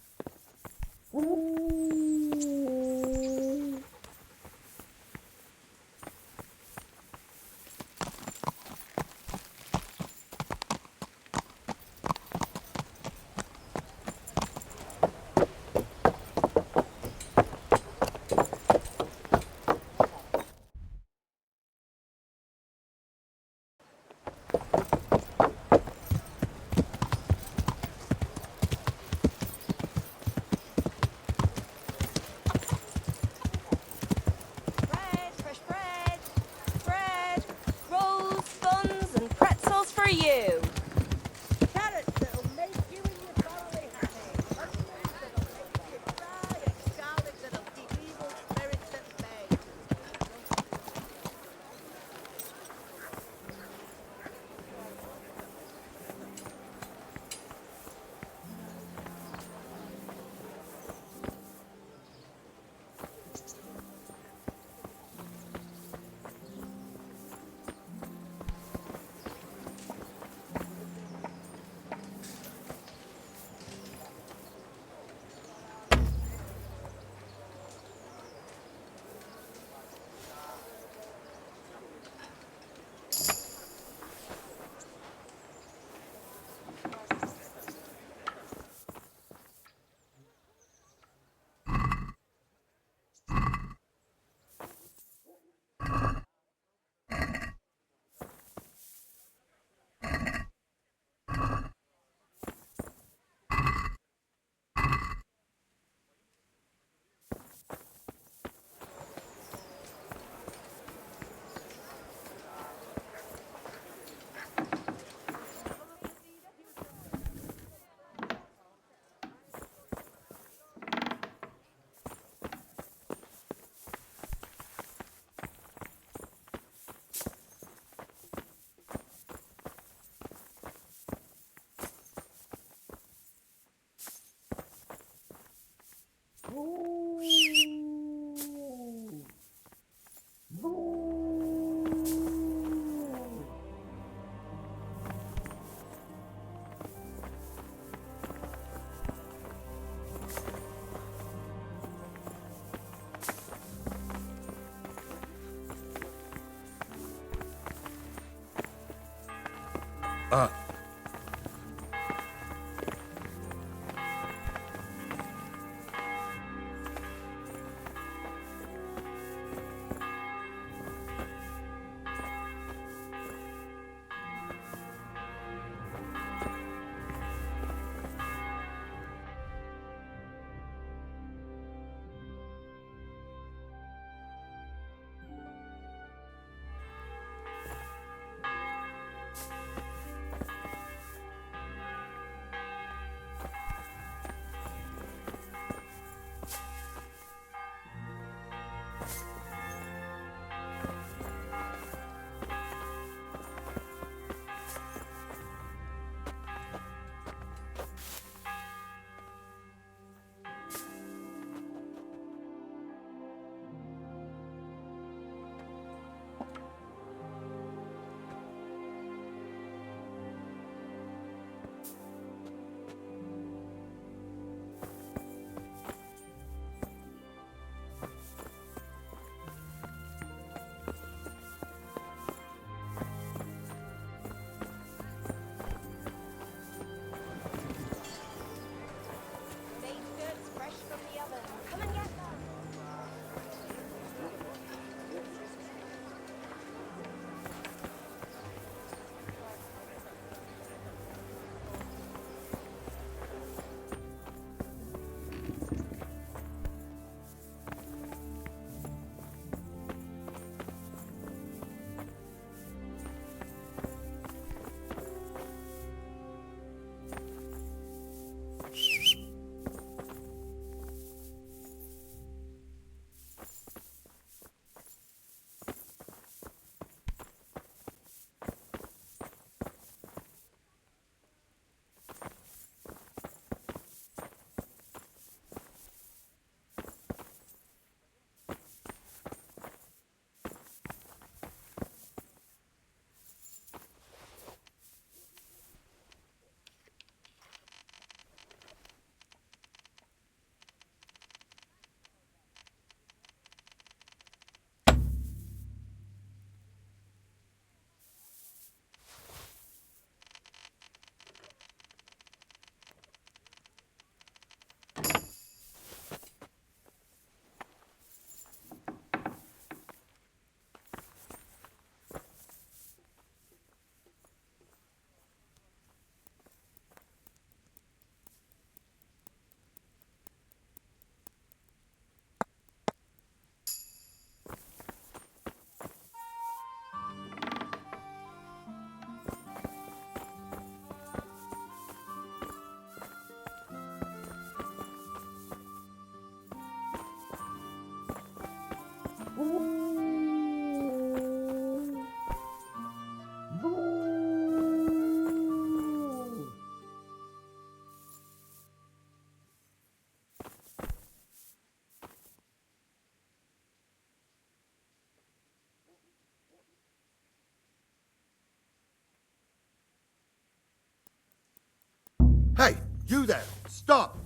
Hey, you there! Stop!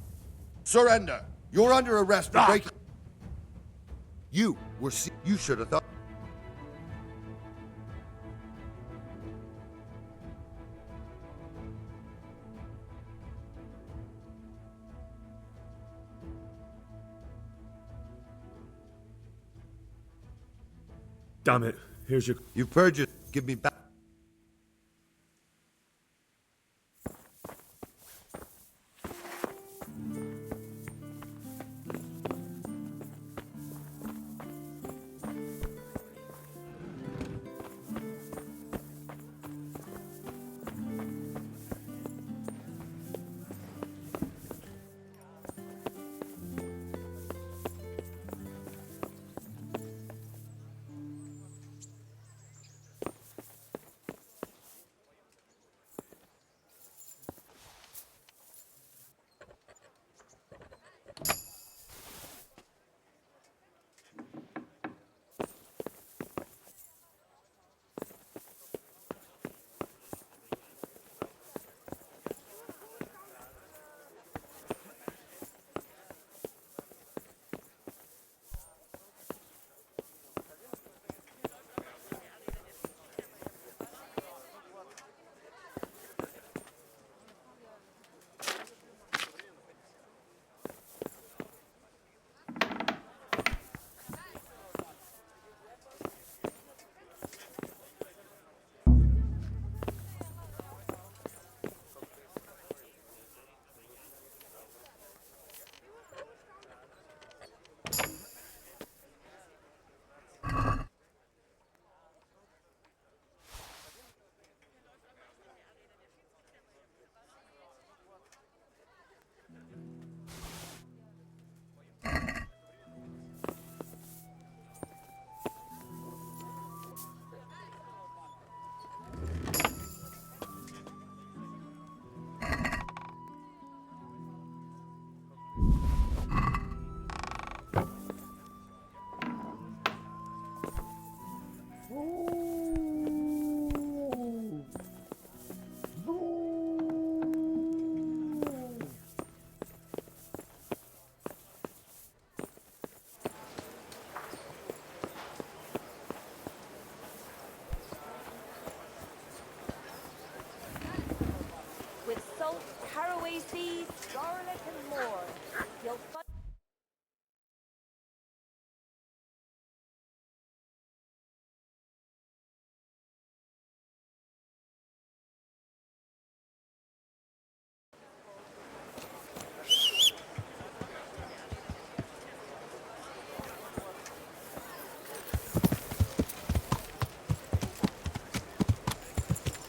Surrender! You're under arrest for breaking. You were. You should have thought. Damn it. Here's your... You perjured. Give me back. With salt, caraway seeds, garlic, and more, you'll find.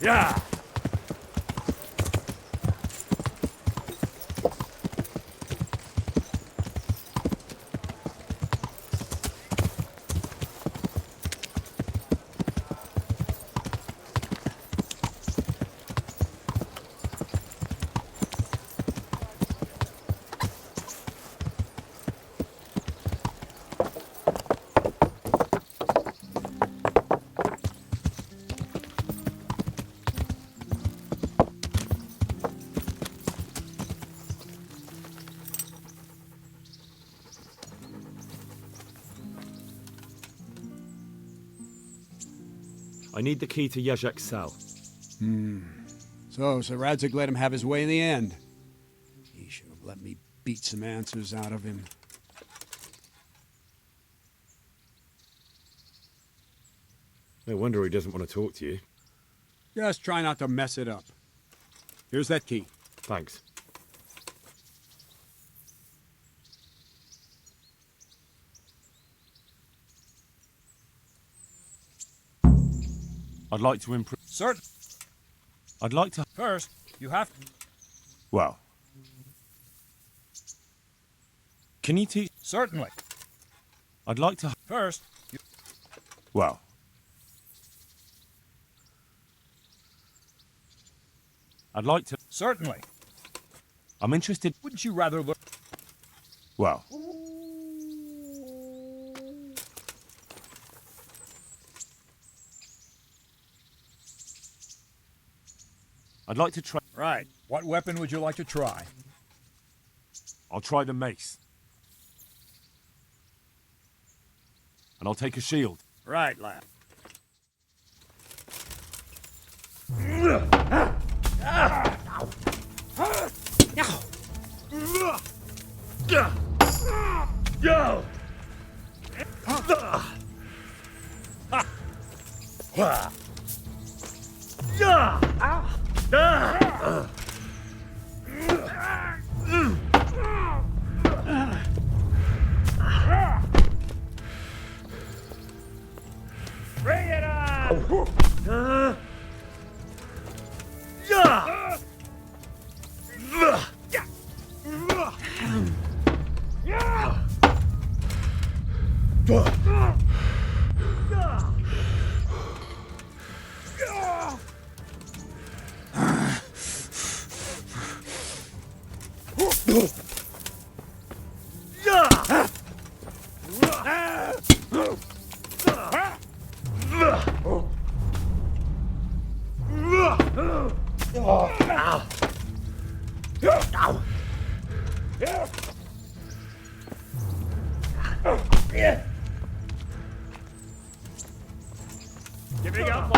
Yeah! I need the key to Yezhek's cell. So Sir Radzig let him have his way in the end. He should have let me beat some answers out of him. No wonder he doesn't want to talk to you. Just try not to mess it up. Here's that key. Thanks. I'd like to improve... Certain. I'd like to... First, you have... Well... Can you teach... Certainly. I'd like to... First, you... Well... I'd like to... Certainly. I'm interested... Wouldn't you rather look... Well... I'd like to try... Right. What weapon would you like to try? I'll try the mace. And I'll take a shield. Right, lad. Go! Bring it on! Giving up.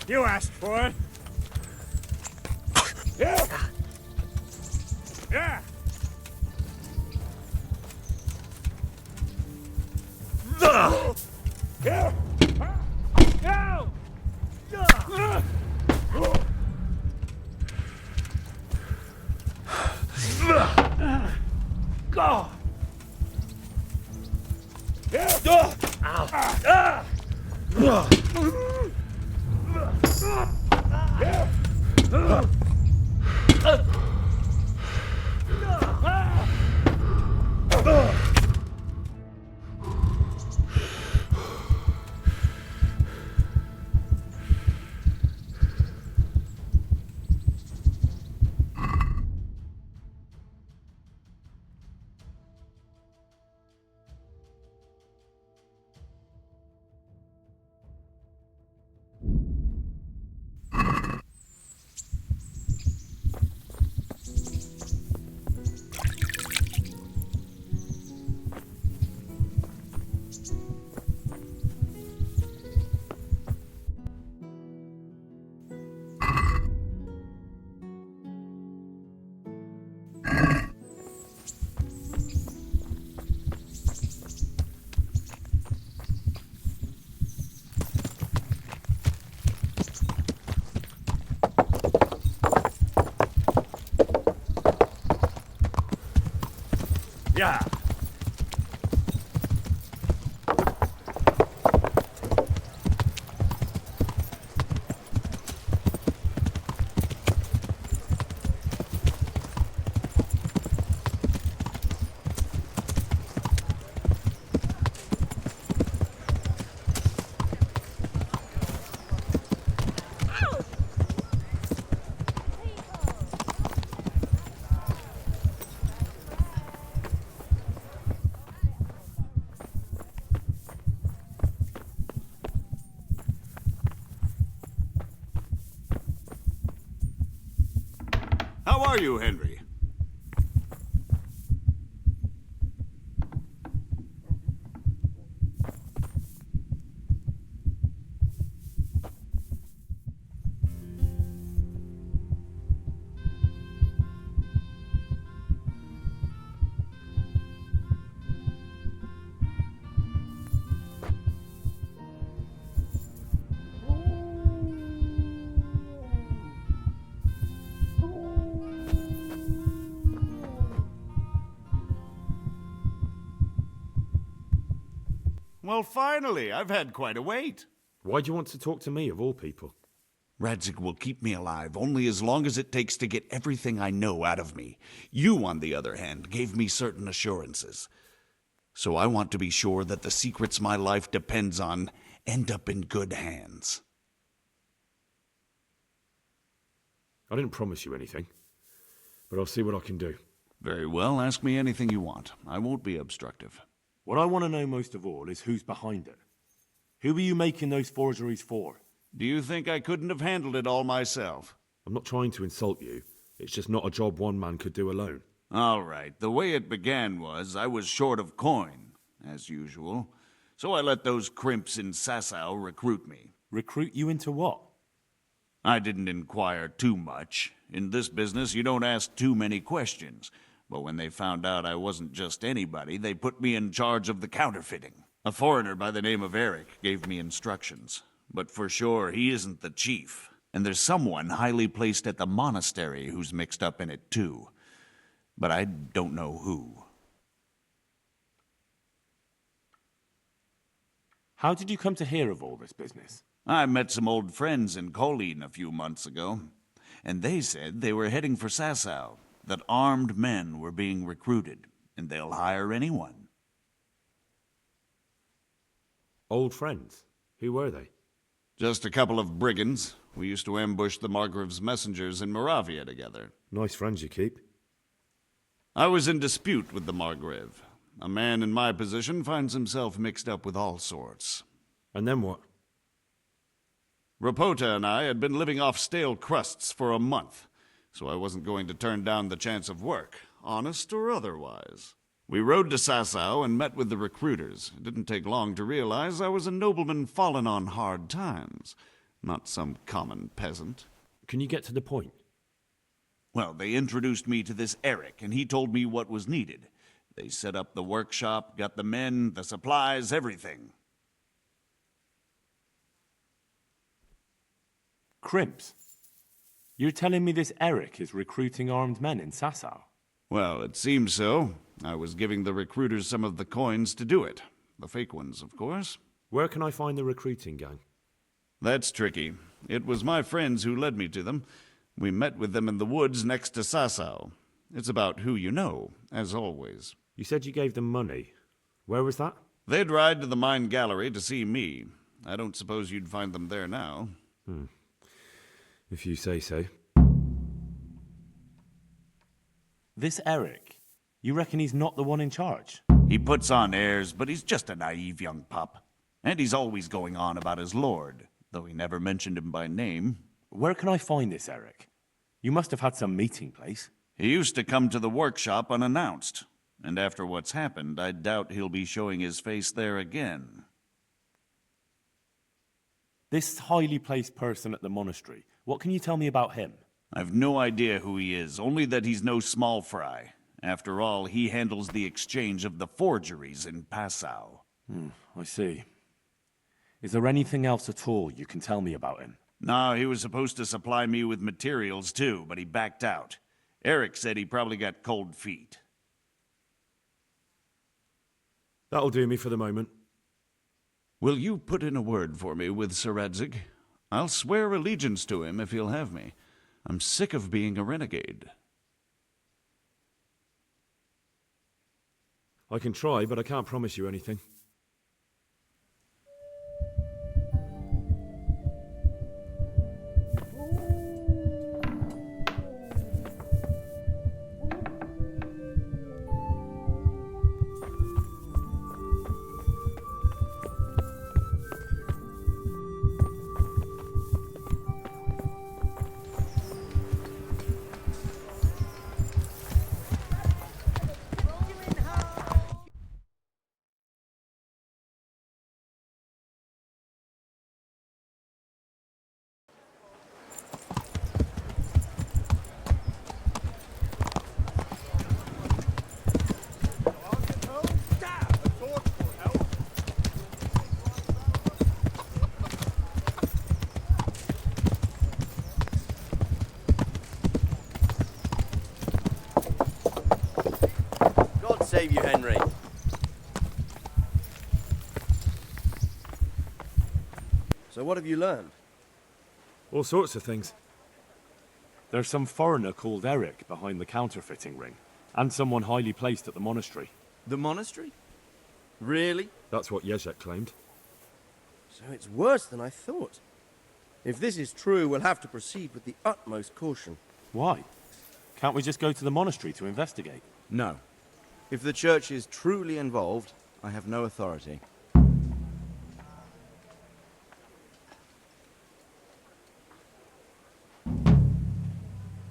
You asked for it. Yeah. Yeah. Yeah. God. Yeah. How are you, Henry? Well, finally, I've had quite a wait. Why do you want to talk to me, of all people? Radzig will keep me alive only as long as it takes to get everything I know out of me. You, on the other hand, gave me certain assurances. So I want to be sure that the secrets my life depends on end up in good hands. I didn't promise you anything, but I'll see what I can do. Very well, ask me anything you want. I won't be obstructive. What I want to know most of all is who's behind it. Who are you making those forgeries for? Do you think I couldn't have handled it all myself? I'm not trying to insult you. It's just not a job one man could do alone. All right, the way it began was I was short of coin, as usual. So I let those crimps in Sasau recruit me. Recruit you into what? I didn't inquire too much. In this business, you don't ask too many questions. But when they found out I wasn't just anybody, they put me in charge of the counterfeiting. A foreigner by the name of Eric gave me instructions. But for sure, he isn't the chief. And there's someone highly placed at the monastery who's mixed up in it too. But I don't know who. How did you come to hear of all this business? I met some old friends in Colleen a few months ago, and they said they were heading for Sasau, that armed men were being recruited, and they'll hire anyone. Old friends? Who were they? Just a couple of brigands. We used to ambush the Margrave's messengers in Moravia together. Nice friends you keep. I was in dispute with the Margrave. A man in my position finds himself mixed up with all sorts. And then what? Rapota and I had been living off stale crusts for a month, so I wasn't going to turn down the chance of work, honest or otherwise. We rode to Sasau and met with the recruiters. It didn't take long to realize I was a nobleman fallen on hard times, not some common peasant. Can you get to the point? Well, they introduced me to this Eric, and he told me what was needed. They set up the workshop, got the men, the supplies, everything. Crimps? You're telling me this Eric is recruiting armed men in Sasau? Well, it seems so. I was giving the recruiters some of the coins to do it. The fake ones, of course. Where can I find the recruiting gang? That's tricky. It was my friends who led me to them. We met with them in the woods next to Sasau. It's about who you know, as always. You said you gave them money. Where was that? They'd ride to the mine gallery to see me. I don't suppose you'd find them there now. If you say so. This Eric, you reckon he's not the one in charge? He puts on airs, but he's just a naive young pup. And he's always going on about his lord, though he never mentioned him by name. Where can I find this Eric? You must have had some meeting place. He used to come to the workshop unannounced. And after what's happened, I doubt he'll be showing his face there again. This highly placed person at the monastery, what can you tell me about him? I've no idea who he is, only that he's no small fry. After all, he handles the exchange of the forgeries in Passau. I see. Is there anything else at all you can tell me about him? No, he was supposed to supply me with materials too, but he backed out. Eric said he probably got cold feet. That'll do me for the moment. Will you put in a word for me with Sir Radzig? I'll swear allegiance to him if he'll have me. I'm sick of being a renegade. I can try, but I can't promise you anything. God save you, Henry. So what have you learned? All sorts of things. There's some foreigner called Eric behind the counterfeiting ring, and someone highly placed at the monastery. The monastery? Really? That's what Jezek claimed. So it's worse than I thought. If this is true, we'll have to proceed with the utmost caution. Why? Can't we just go to the monastery to investigate? No. If the church is truly involved, I have no authority.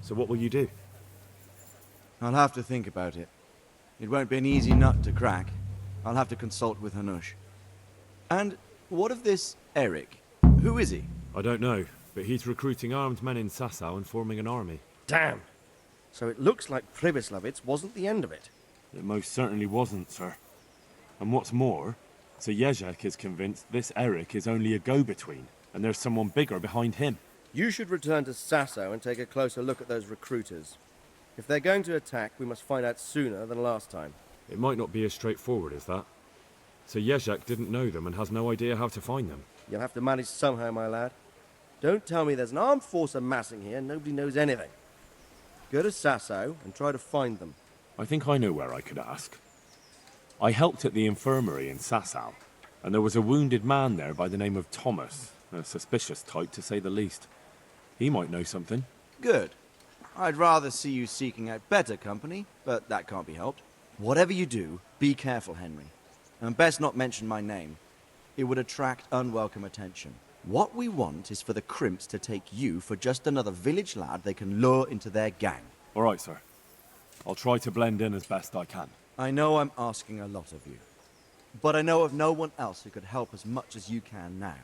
So what will you do? I'll have to think about it. It won't be an easy nut to crack. I'll have to consult with Hanush. And what of this Eric? Who is he? I don't know, but he's recruiting armed men in Sasau and forming an army. Damn! So it looks like Pribyslavitz wasn't the end of it. It most certainly wasn't, sir. And what's more, Sir Jezek is convinced this Eric is only a go-between, and there's someone bigger behind him. You should return to Sasau and take a closer look at those recruiters. If they're going to attack, we must find out sooner than last time. It might not be as straightforward as that. Sir Jezek didn't know them and has no idea how to find them. You'll have to manage somehow, my lad. Don't tell me there's an armed force amassing here and nobody knows anything. Go to Sasau and try to find them. I think I know where I could ask. I helped at the infirmary in Sasau, and there was a wounded man there by the name of Thomas, a suspicious type to say the least. He might know something. Good. I'd rather see you seeking out better company, but that can't be helped. Whatever you do, be careful, Henry. And best not mention my name. It would attract unwelcome attention. What we want is for the crimps to take you for just another village lad they can lure into their gang. All right, sir. I'll try to blend in as best I can. I know I'm asking a lot of you, but I know of no one else who could help as much as you can now.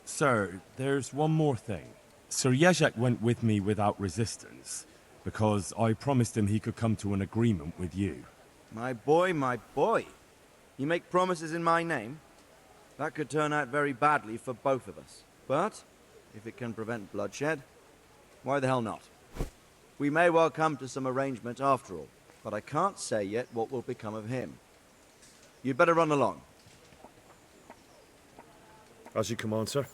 Sir, there's one more thing. Sir Jezek went with me without resistance, because I promised him he could come to an agreement with you. My boy, my boy. You make promises in my name? That could turn out very badly for both of us. But, if it can prevent bloodshed, why the hell not? We may well come to some arrangement after all, but I can't say yet what will become of him. You'd better run along. As you command, sir.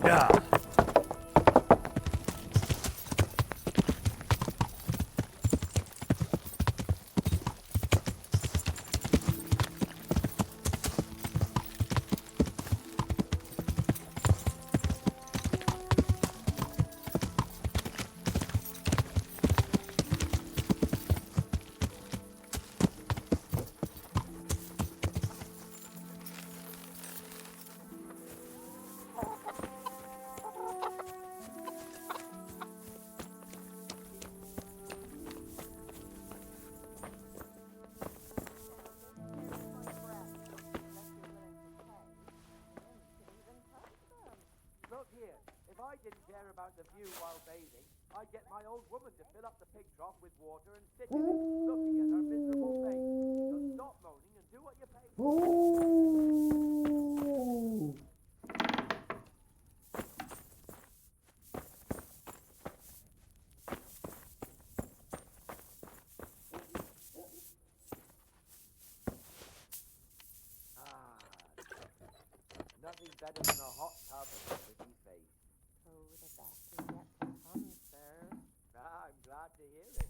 Yeah. Look here, if I didn't care about the view while bathing, I'd get my old woman to fill up the pig trough with water and sit in it, looking at her miserable face. So stop moaning and do what you're paid for. Nothing better than a hot tub and a pretty face. Oh, the best is yet to come, sir. Ah, I'm glad to hear it.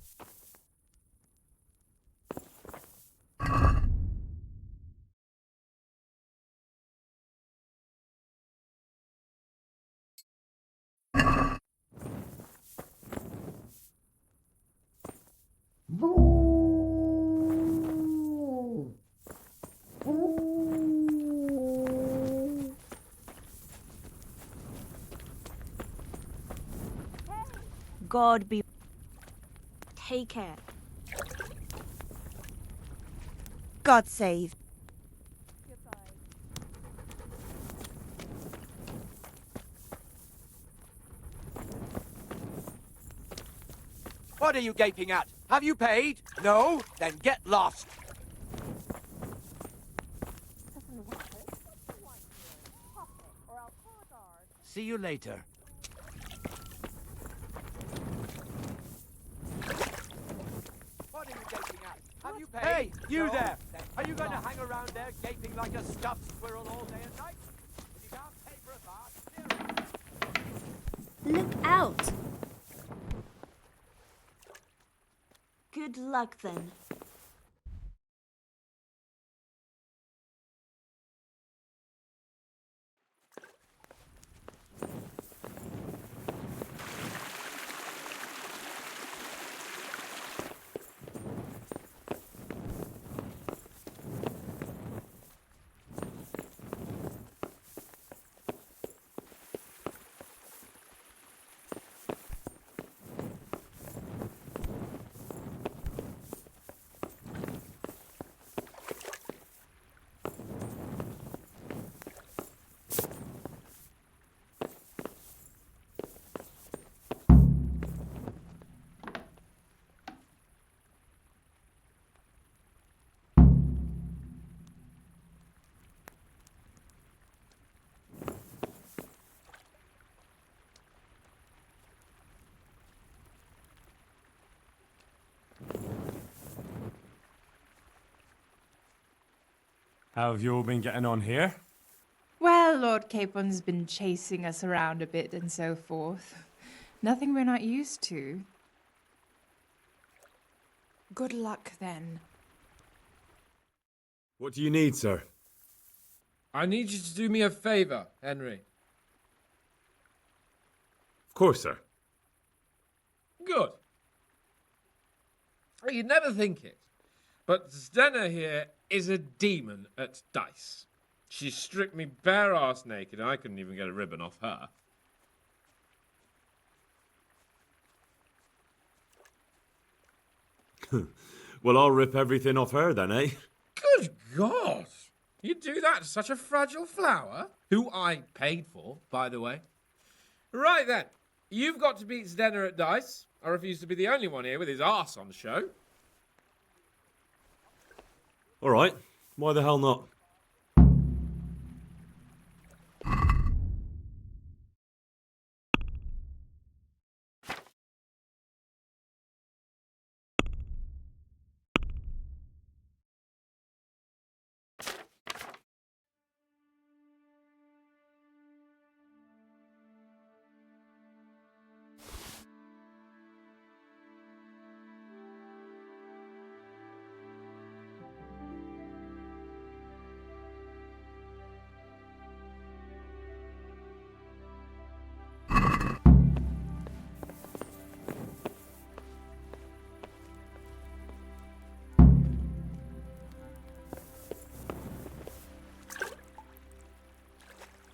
God be. Take care. God save. What are you gaping at? Have you paid? No? Then get lost. See you later. What are you gaping at? Have you paid? Hey, you there! Are you going to hang around there gaping like a stuffed squirrel all day and night? If you can't pay for a bath, Look out! Good luck then. How have you all been getting on here? Well, Lord Capon's been chasing us around a bit and so forth. Nothing we're not used to. Good luck, then. What do you need, sir? I need you to do me a favor, Henry. Of course, sir. Good. You'd never think it, but Stenna here is a demon at dice. She stripped me bare ass naked and I couldn't even get a ribbon off her. Well, I'll rip everything off her then, eh? Good God! You'd do that to such a fragile flower? Who I paid for, by the way. Right then, you've got to beat Stenna at dice. I refuse to be the only one here with his arse on show. All right. Why the hell not?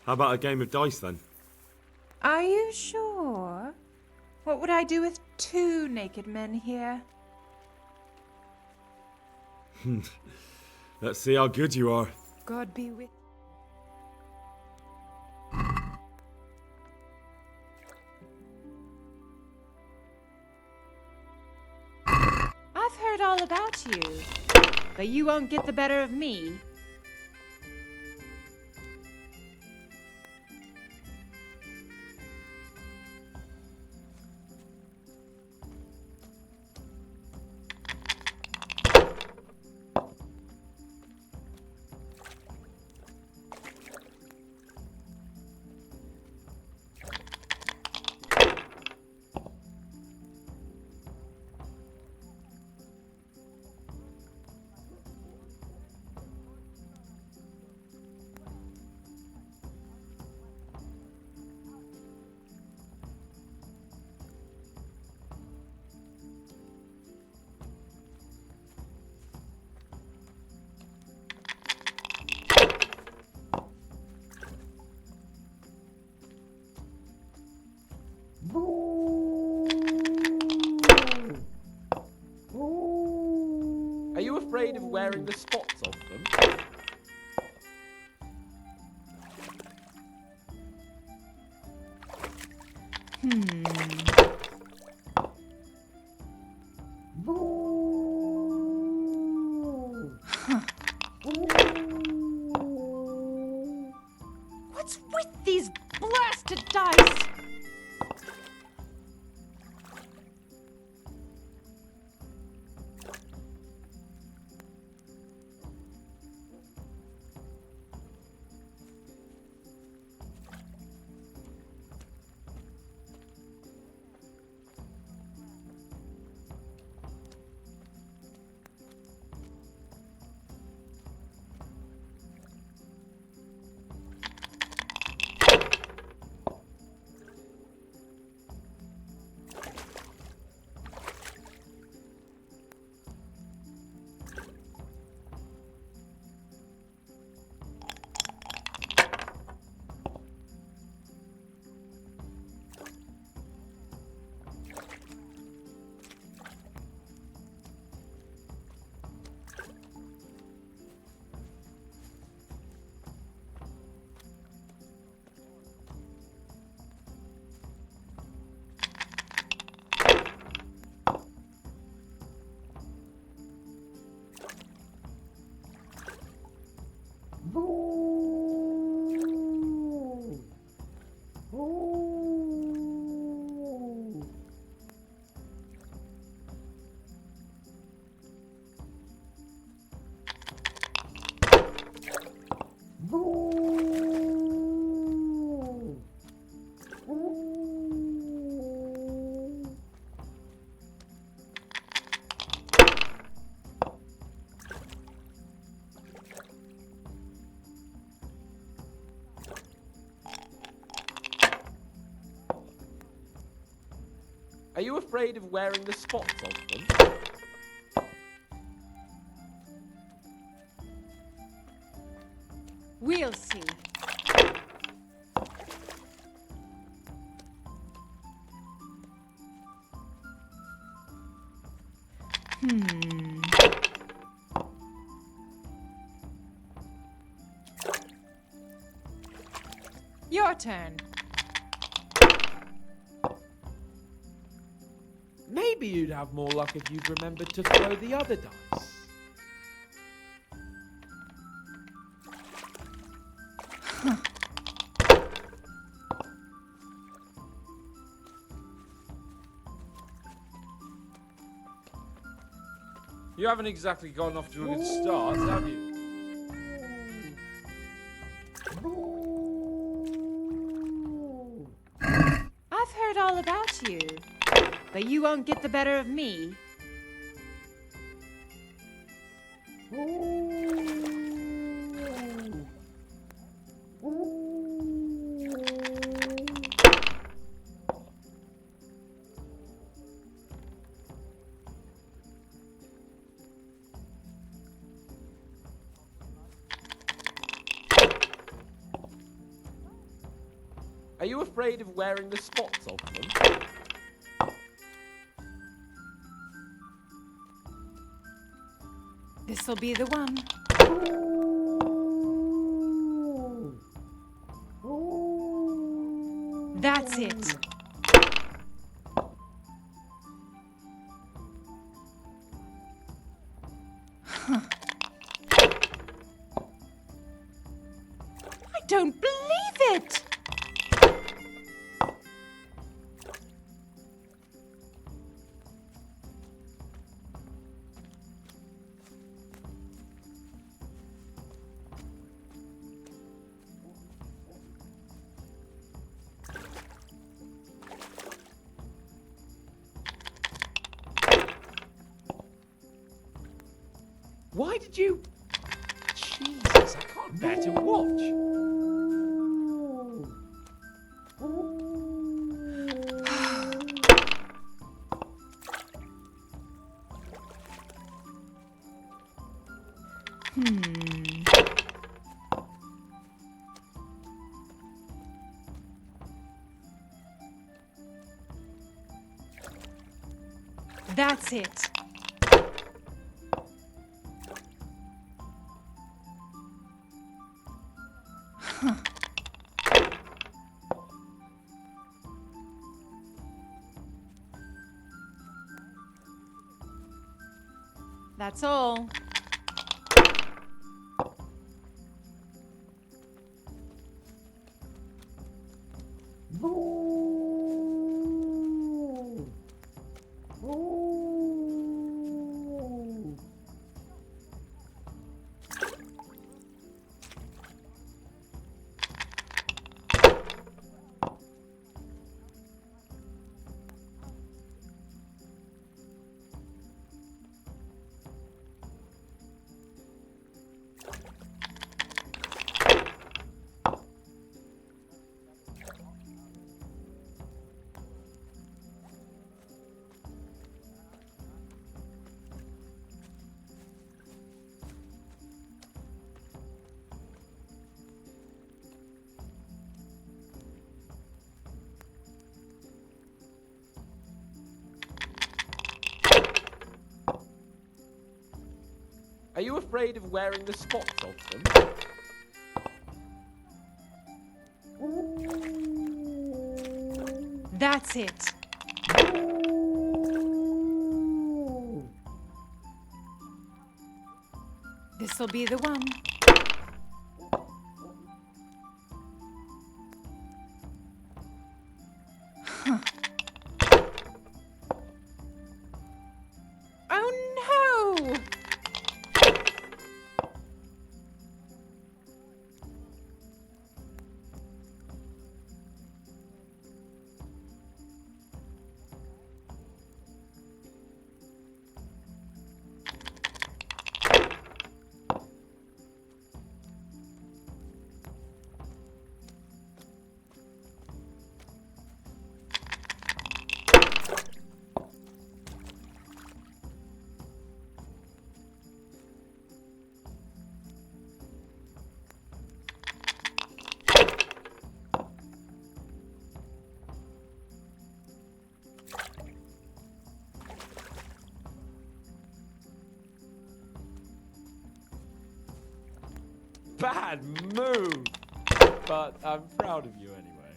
How about a game of dice then? Are you sure? What would I do with two naked men here? Let's see how good you are. God be with. I've heard all about you, but you won't get the better of me. afraid of wearing the spots off them? What's with these blasted dice? Are you afraid of wearing the spots off them? We'll see. Your turn. Maybe you'd have more luck if you'd remembered to throw the other dice. You haven't exactly gone off to a good start, have you? I've heard all about you, but you won't get the better of me. Are you afraid of wearing the spots off them? This'll be the one. That's it. I don't believe it! Why did you... Jesus, I can't bear to watch. That's it. That's all. Are you afraid of wearing the spots off them? That's it. This'll be the one. Huh. Oh no! Bad move! But I'm proud of you anyway.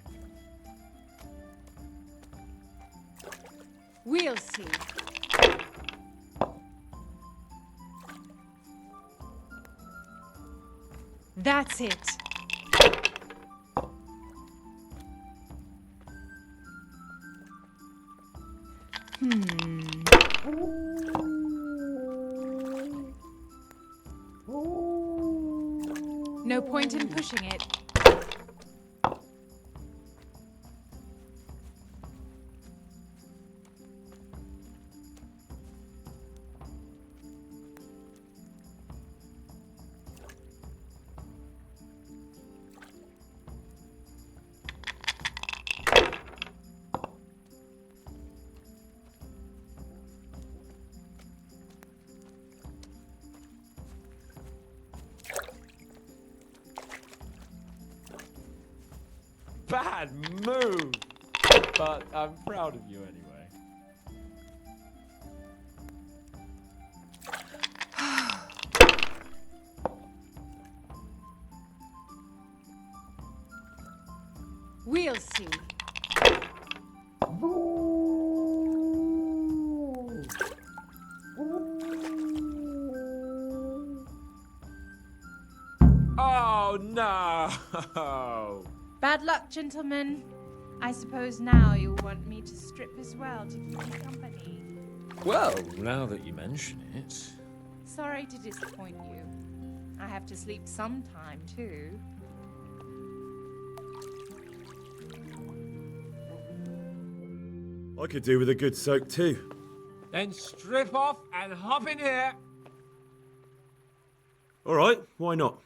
We'll see. That's it. No point in pushing it. Bad move! But I'm proud of you anyway. We'll see. Oh no! Bad luck, gentlemen. I suppose now you'll want me to strip as well to keep you company. Well, now that you mention it. Sorry to disappoint you. I have to sleep sometime, too. I could do with a good soak too. Then strip off and hop in here. All right, why not?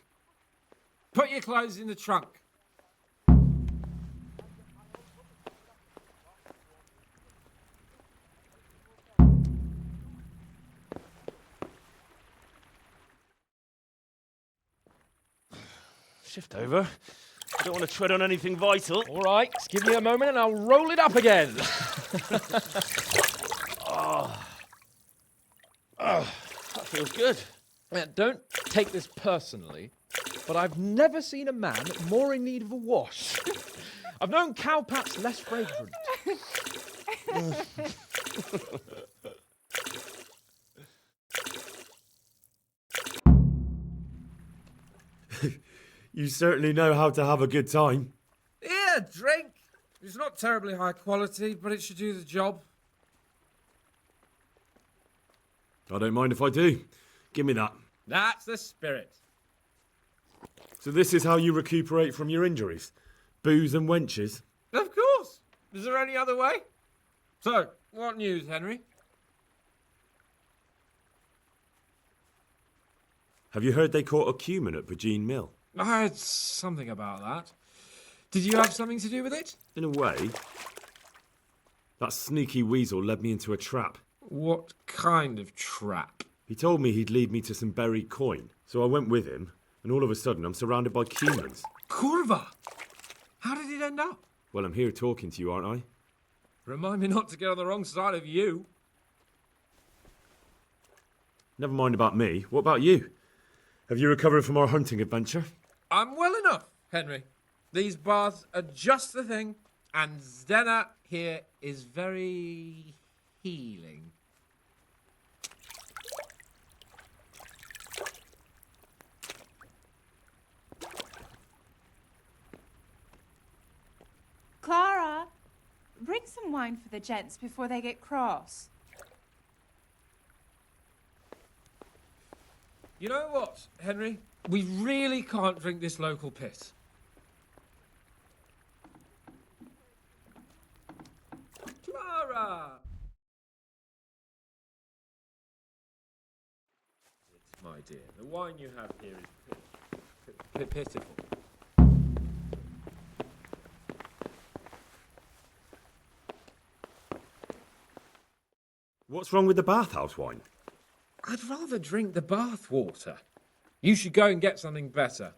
Put your clothes in the trunk. Shift over. I don't want to tread on anything vital. All right, just give me a moment and I'll roll it up again. That feels good. Don't take this personally, but I've never seen a man more in need of a wash. I've known cowpats less fragrant. You certainly know how to have a good time. Yeah, drink. It's not terribly high quality, but it should do the job. I don't mind if I do. Give me that. That's the spirit. So this is how you recuperate from your injuries? Booze and wenches? Of course. Is there any other way? So, what news, Henry? Have you heard they caught a cumin at Virgin Mill? I heard something about that. Did you have something to do with it? In a way. That sneaky weasel led me into a trap. What kind of trap? He told me he'd lead me to some buried coin, so I went with him, and all of a sudden I'm surrounded by cumins. Curva! How did it end up? Well, I'm here talking to you, aren't I? Remind me not to get on the wrong side of you. Never mind about me. What about you? Have you recovered from our hunting adventure? I'm well enough, Henry. These baths are just the thing, and Zdena here is very healing. Clara, bring some wine for the gents before they get cross. You know what, Henry? We really can't drink this local piss. Clara! It's my dear. The wine you have here is pitiful. What's wrong with the bathhouse wine? I'd rather drink the bath water. You should go and get something better.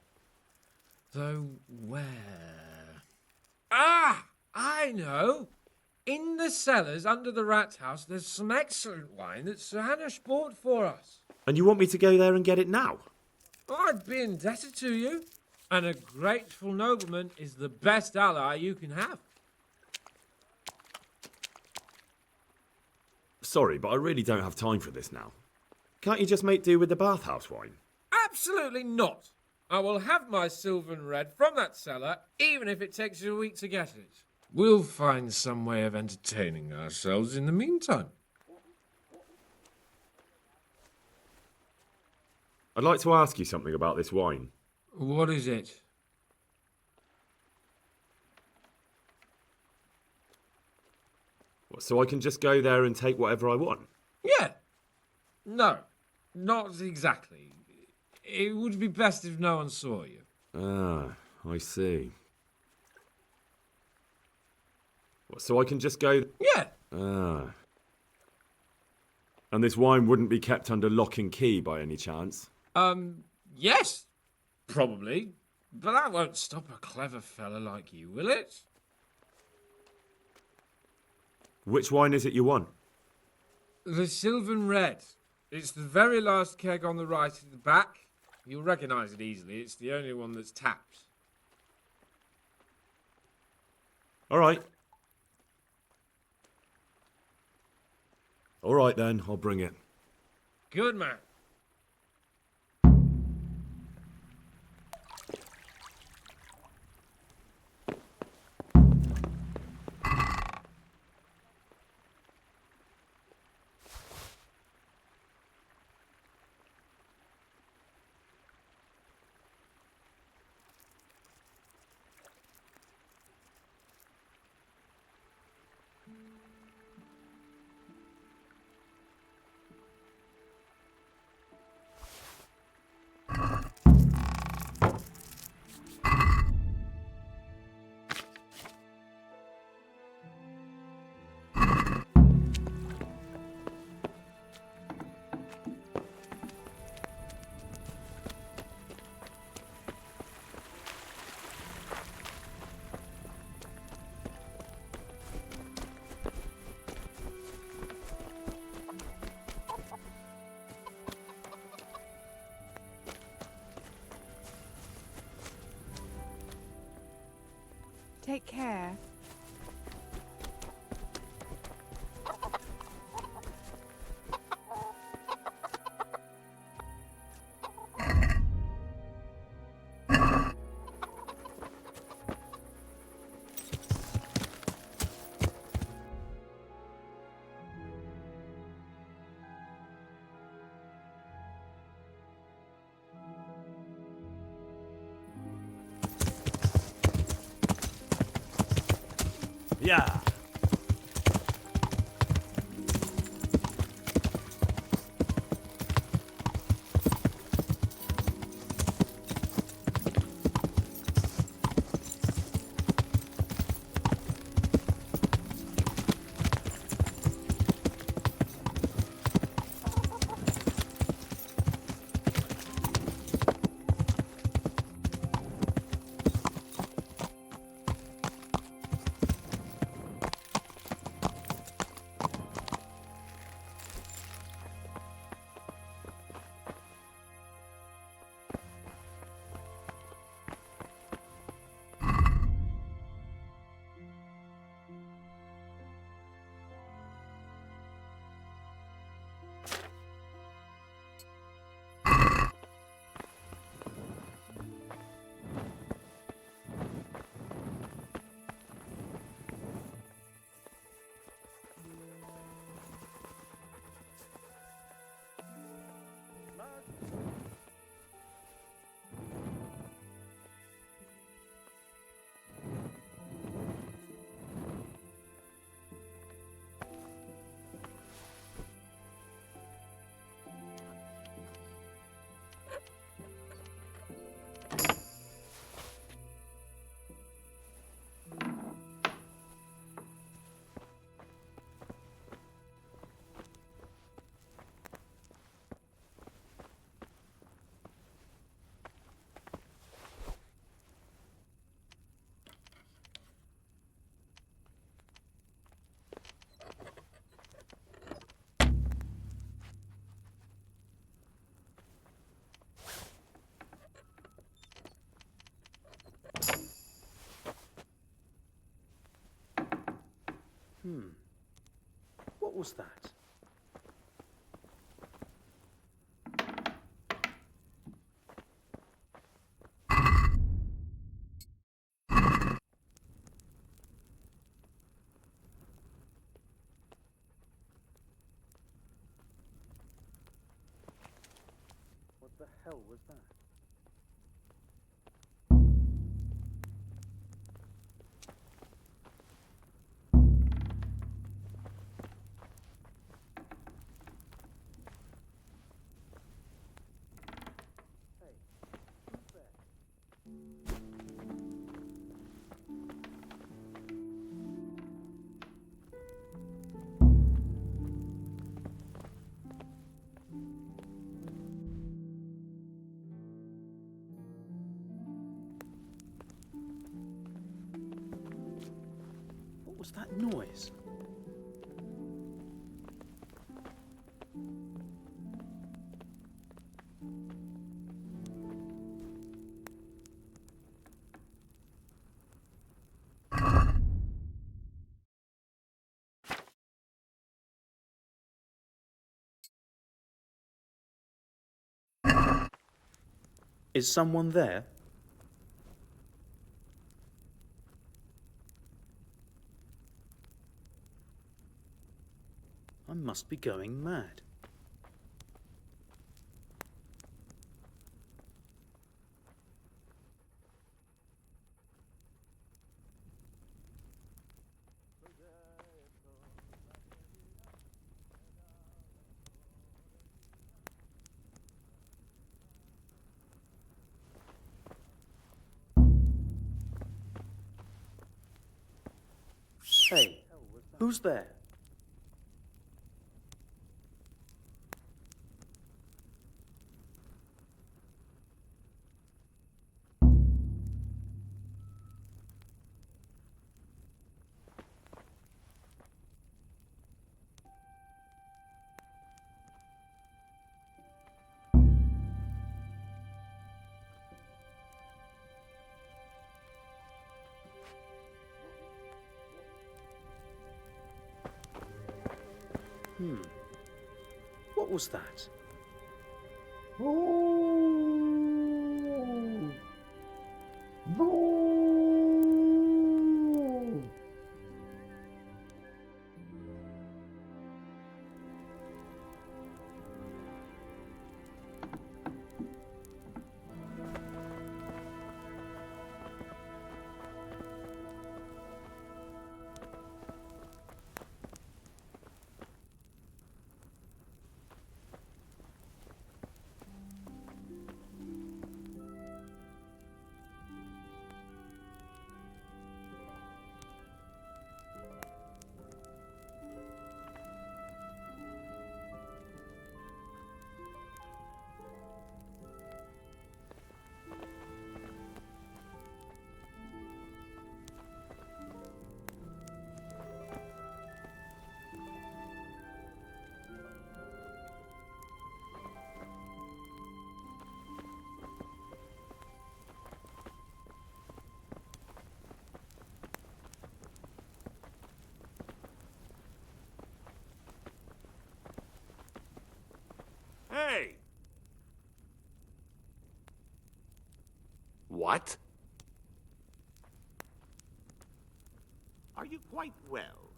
Though where? Ah! I know! In the cellars under the rat house, there's some excellent wine that Sir Hanush bought for us. And you want me to go there and get it now? I'd be indebted to you. And a grateful nobleman is the best ally you can have. Sorry, but I really don't have time for this now. Can't you just make do with the bathhouse wine? Absolutely not. I will have my silver and red from that cellar, even if it takes you a week to get it. We'll find some way of entertaining ourselves in the meantime. I'd like to ask you something about this wine. What is it? So I can just go there and take whatever I want? Yeah. No, not exactly. It would be best if no one saw you. Ah, I see. So I can just go... Yeah. Ah. And this wine wouldn't be kept under lock and key by any chance? Yes. Probably. But that won't stop a clever fella like you, will it? Which wine is it you want? The Sylvan Red. It's the very last keg on the right at the back. You'll recognise it easily. It's the only one that's tapped. All right. All right then, I'll bring it. Good man. Take care. Yeah. What was that? What the hell was that? What was that noise? Is someone there? I must be going mad. Hey, who's there? What was that? Hey! What? Are you quite well?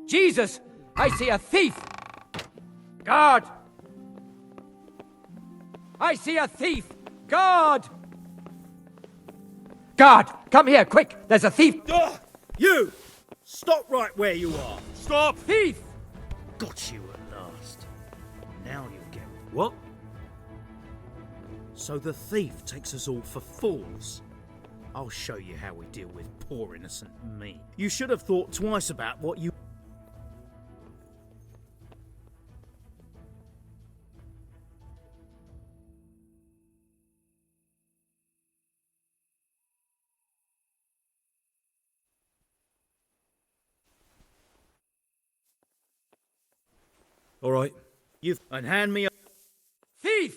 Jesus! I see a thief! Guard! I see a thief! Guard! Guard! Come here, quick! There's a thief! You! Stop right where you are! Stop! Thief! Got you at last. Now you'll get... What? So the thief takes us all for fools? I'll show you how we deal with poor innocent me. You should have thought twice about what you... All right. And hand me a... Thief!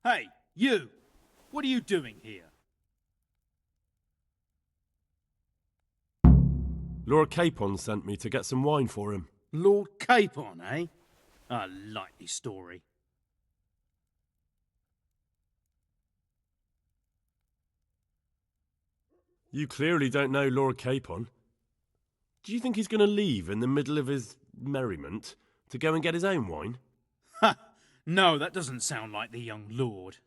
Hey, you! What are you doing here? Lord Capon sent me to get some wine for him. Lord Capon, eh? A likely story. You clearly don't know Lord Capon. Do you think he's going to leave in the middle of his merriment to go and get his own wine? Ha! No, that doesn't sound like the young lord.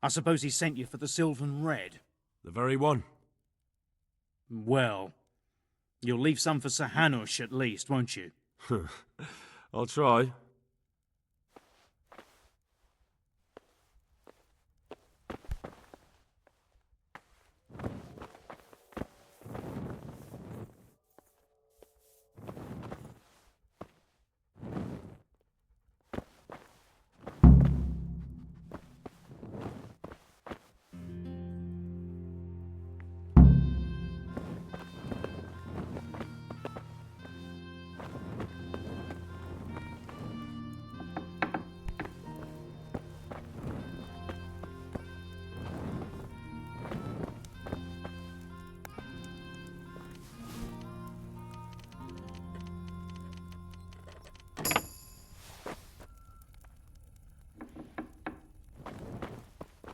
I suppose he sent you for the Sylvan Red. The very one. Well, you'll leave some for Sir Hanush at least, won't you? I'll try.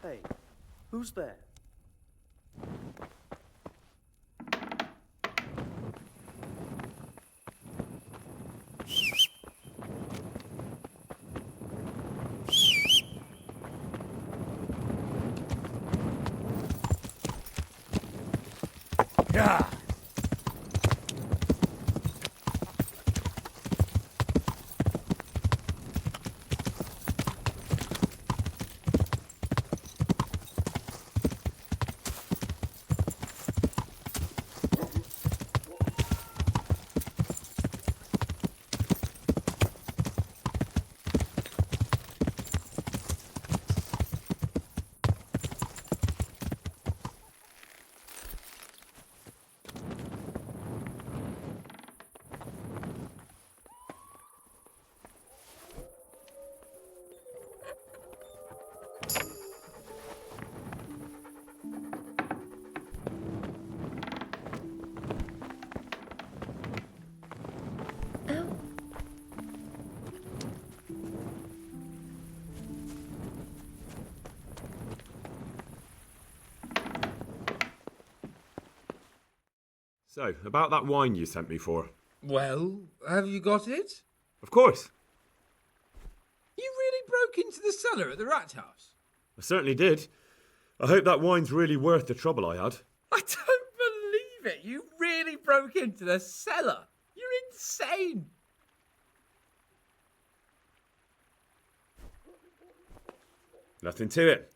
Hey, who's there? Yeah. So, about that wine you sent me for. Well, have you got it? Of course. You really broke into the cellar at the rat house? I certainly did. I hope that wine's really worth the trouble I had. I don't believe it. You really broke into the cellar. You're insane. Nothing to it.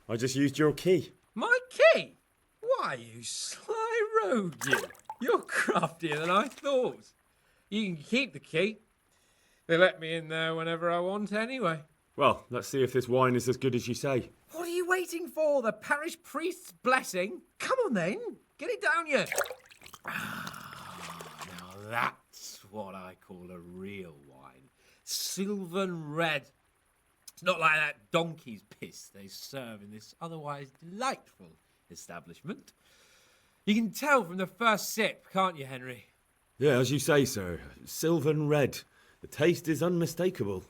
I just used your key. My key? Why, you sly rogue, you. You're craftier than I thought. You can keep the key. They let me in there whenever I want anyway. Well, let's see if this wine is as good as you say. What are you waiting for? The parish priest's blessing? Come on then. Get it down you. Now that's what I call a real wine. Sylvan Red. It's not like that donkey's piss they serve in this otherwise delightful establishment. You can tell from the first sip, can't you, Henry? Yeah, as you say, sir. Sylvan Red. The taste is unmistakable.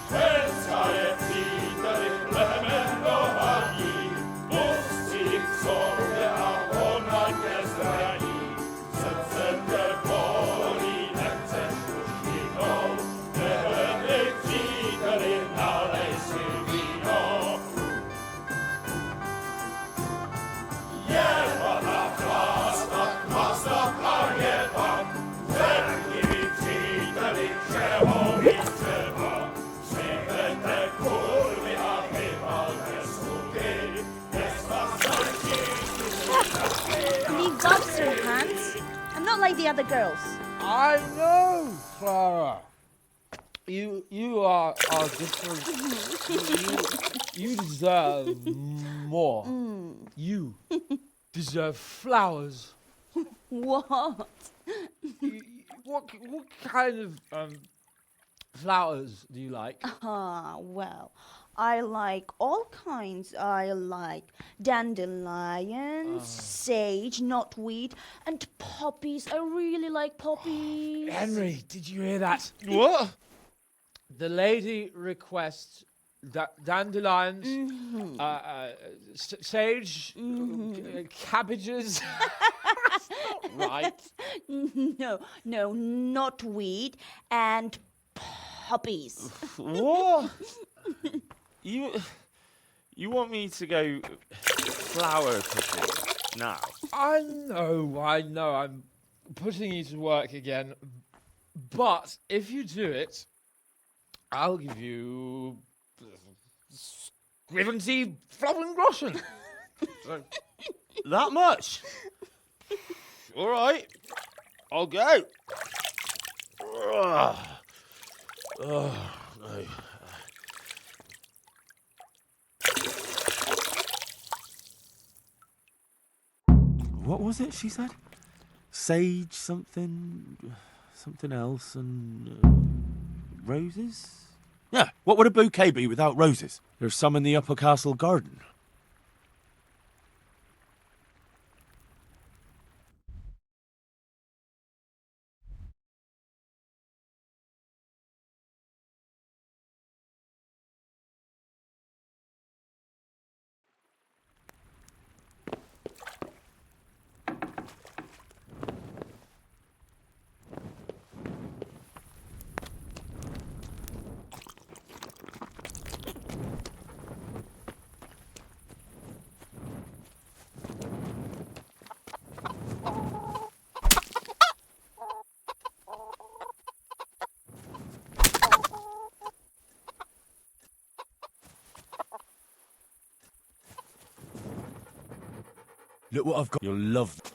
Svenska är tiden, lämmen och hagi, the other girls. I know, Clara. You are different. You deserve more. You deserve flowers. What? What kind of flowers do you like? Well, I like all kinds. I like dandelions, sage, knotweed, and poppies. I really like poppies. Henry, did you hear that? What? The lady requests dandelions, sage, cabbages. That's not right. No, knotweed and poppies. What? You want me to go flower picking now? I know. I'm putting you to work again. But if you do it, I'll give you 70 Flowengroschen. That much? All right, I'll go. Oh, no. What was it she said? Sage something else, and roses? Yeah, what would a bouquet be without roses? There's some in the upper castle garden. Look what I've got. You'll love them.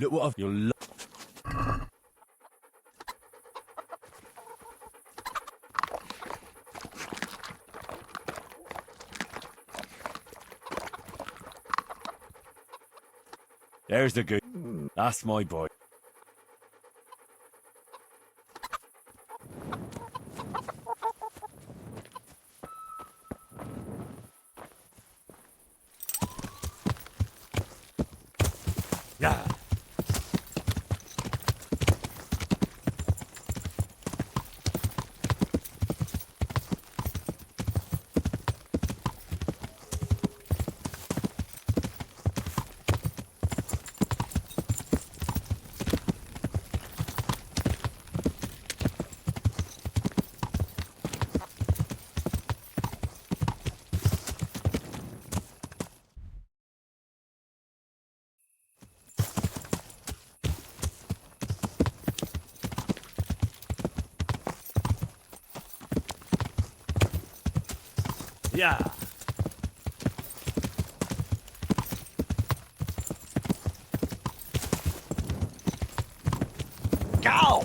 Look what I've... You'll love... There's the good... That's my boy. Yeah. Yeah. Go!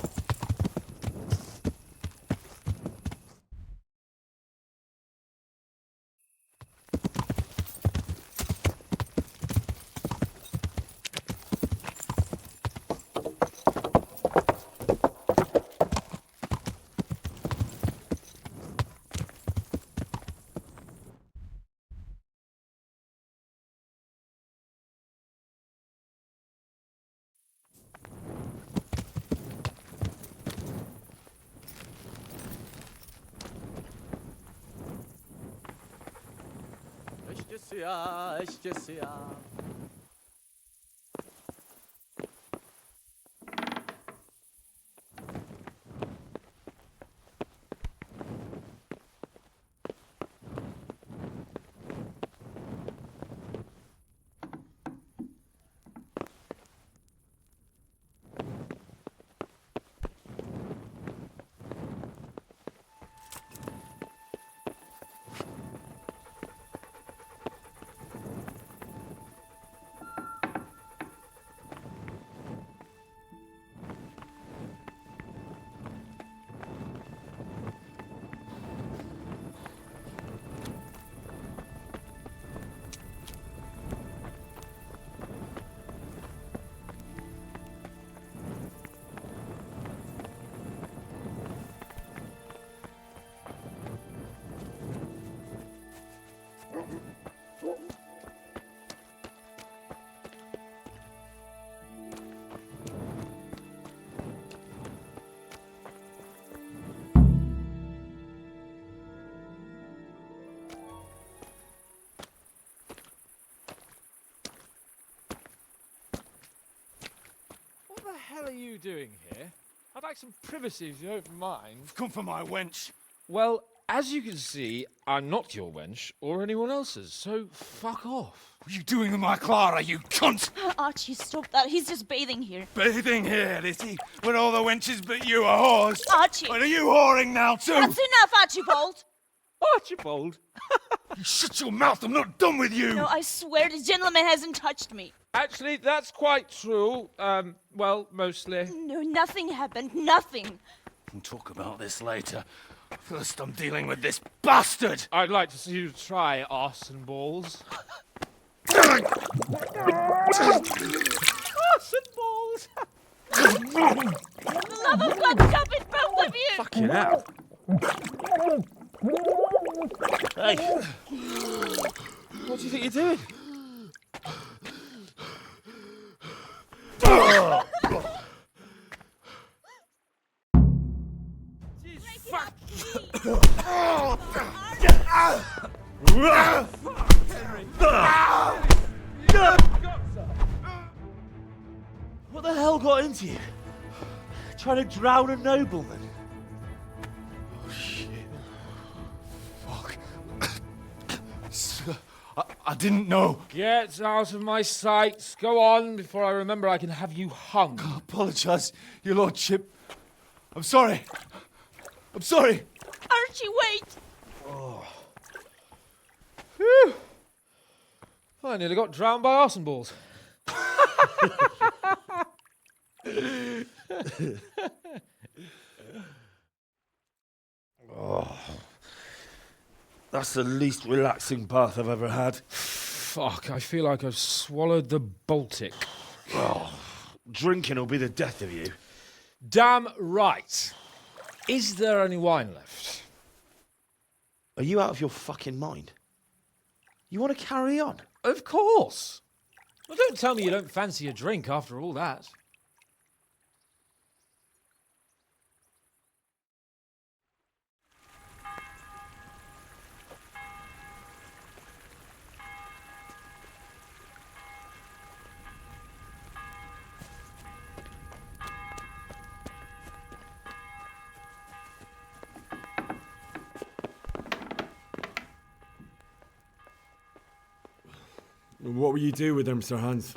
Eşcesiya. hell are you doing here? I'd like some privacy if you don't mind. Come for my wench. Well, as you can see, I'm not your wench or anyone else's, so fuck off. What are you doing with my Clara, you cunt? Archie, stop that. He's just bathing here. Bathing here, is he? When all the wenches but you are whores. Archie! But are you whoring now too? That's enough, Archibald! Archibald? You shut your mouth, I'm not done with you! No, I swear the gentleman hasn't touched me. Actually, that's quite true. Well, mostly. No, nothing happened. Nothing. We'll talk about this later. First, I'm dealing with this bastard! I'd like to see you try arse and balls. Arse and balls! For the love of God, stop it, both of you! Fucking hell. Hey! What do you think you're doing? What the hell got into you? Trying to drown a nobleman? Oh, shit. Fuck. I didn't know. Get out of my sight. Go on before I remember I can have you hung. I apologise, your lordship. I'm sorry. I'm sorry. Archie, wait! Oh. Phew. I nearly got drowned by arse and balls. Oh, that's the least relaxing bath I've ever had. Fuck, I feel like I've swallowed the Baltic. Oh, drinking will be the death of you. Damn right. Is there any wine left? Are you out of your fucking mind? You want to carry on? Of course. Well, don't tell me you don't fancy a drink after all that. What will you do with them, Sir Hans?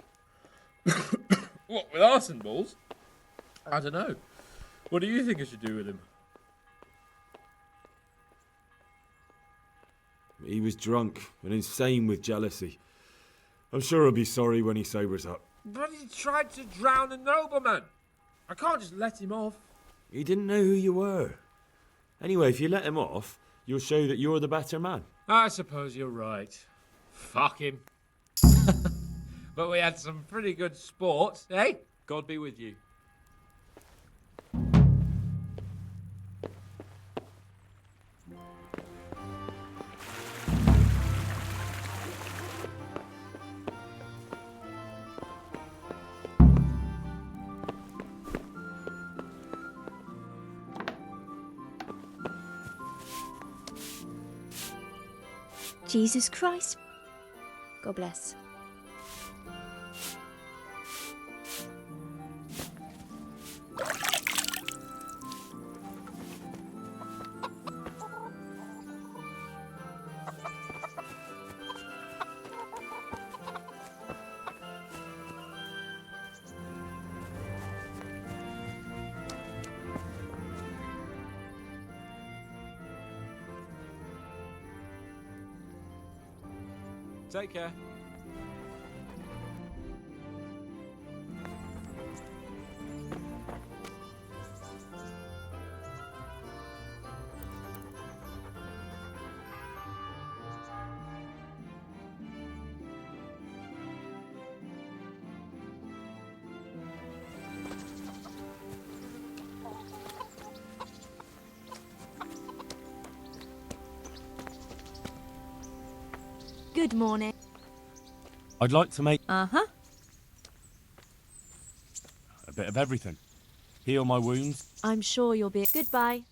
What, with arse and balls? I don't know. What do you think I should do with him? He was drunk and insane with jealousy. I'm sure he'll be sorry when he sobers up. But he tried to drown a nobleman. I can't just let him off. He didn't know who you were. Anyway, if you let him off, you'll show that you're the better man. I suppose you're right. Fuck him. But we had some pretty good sport, eh? God be with you. Jesus Christ. God bless. Take care. Good morning. I'd like to make Uh-huh. a bit of everything. Heal my wounds. I'm sure you'll be... Goodbye.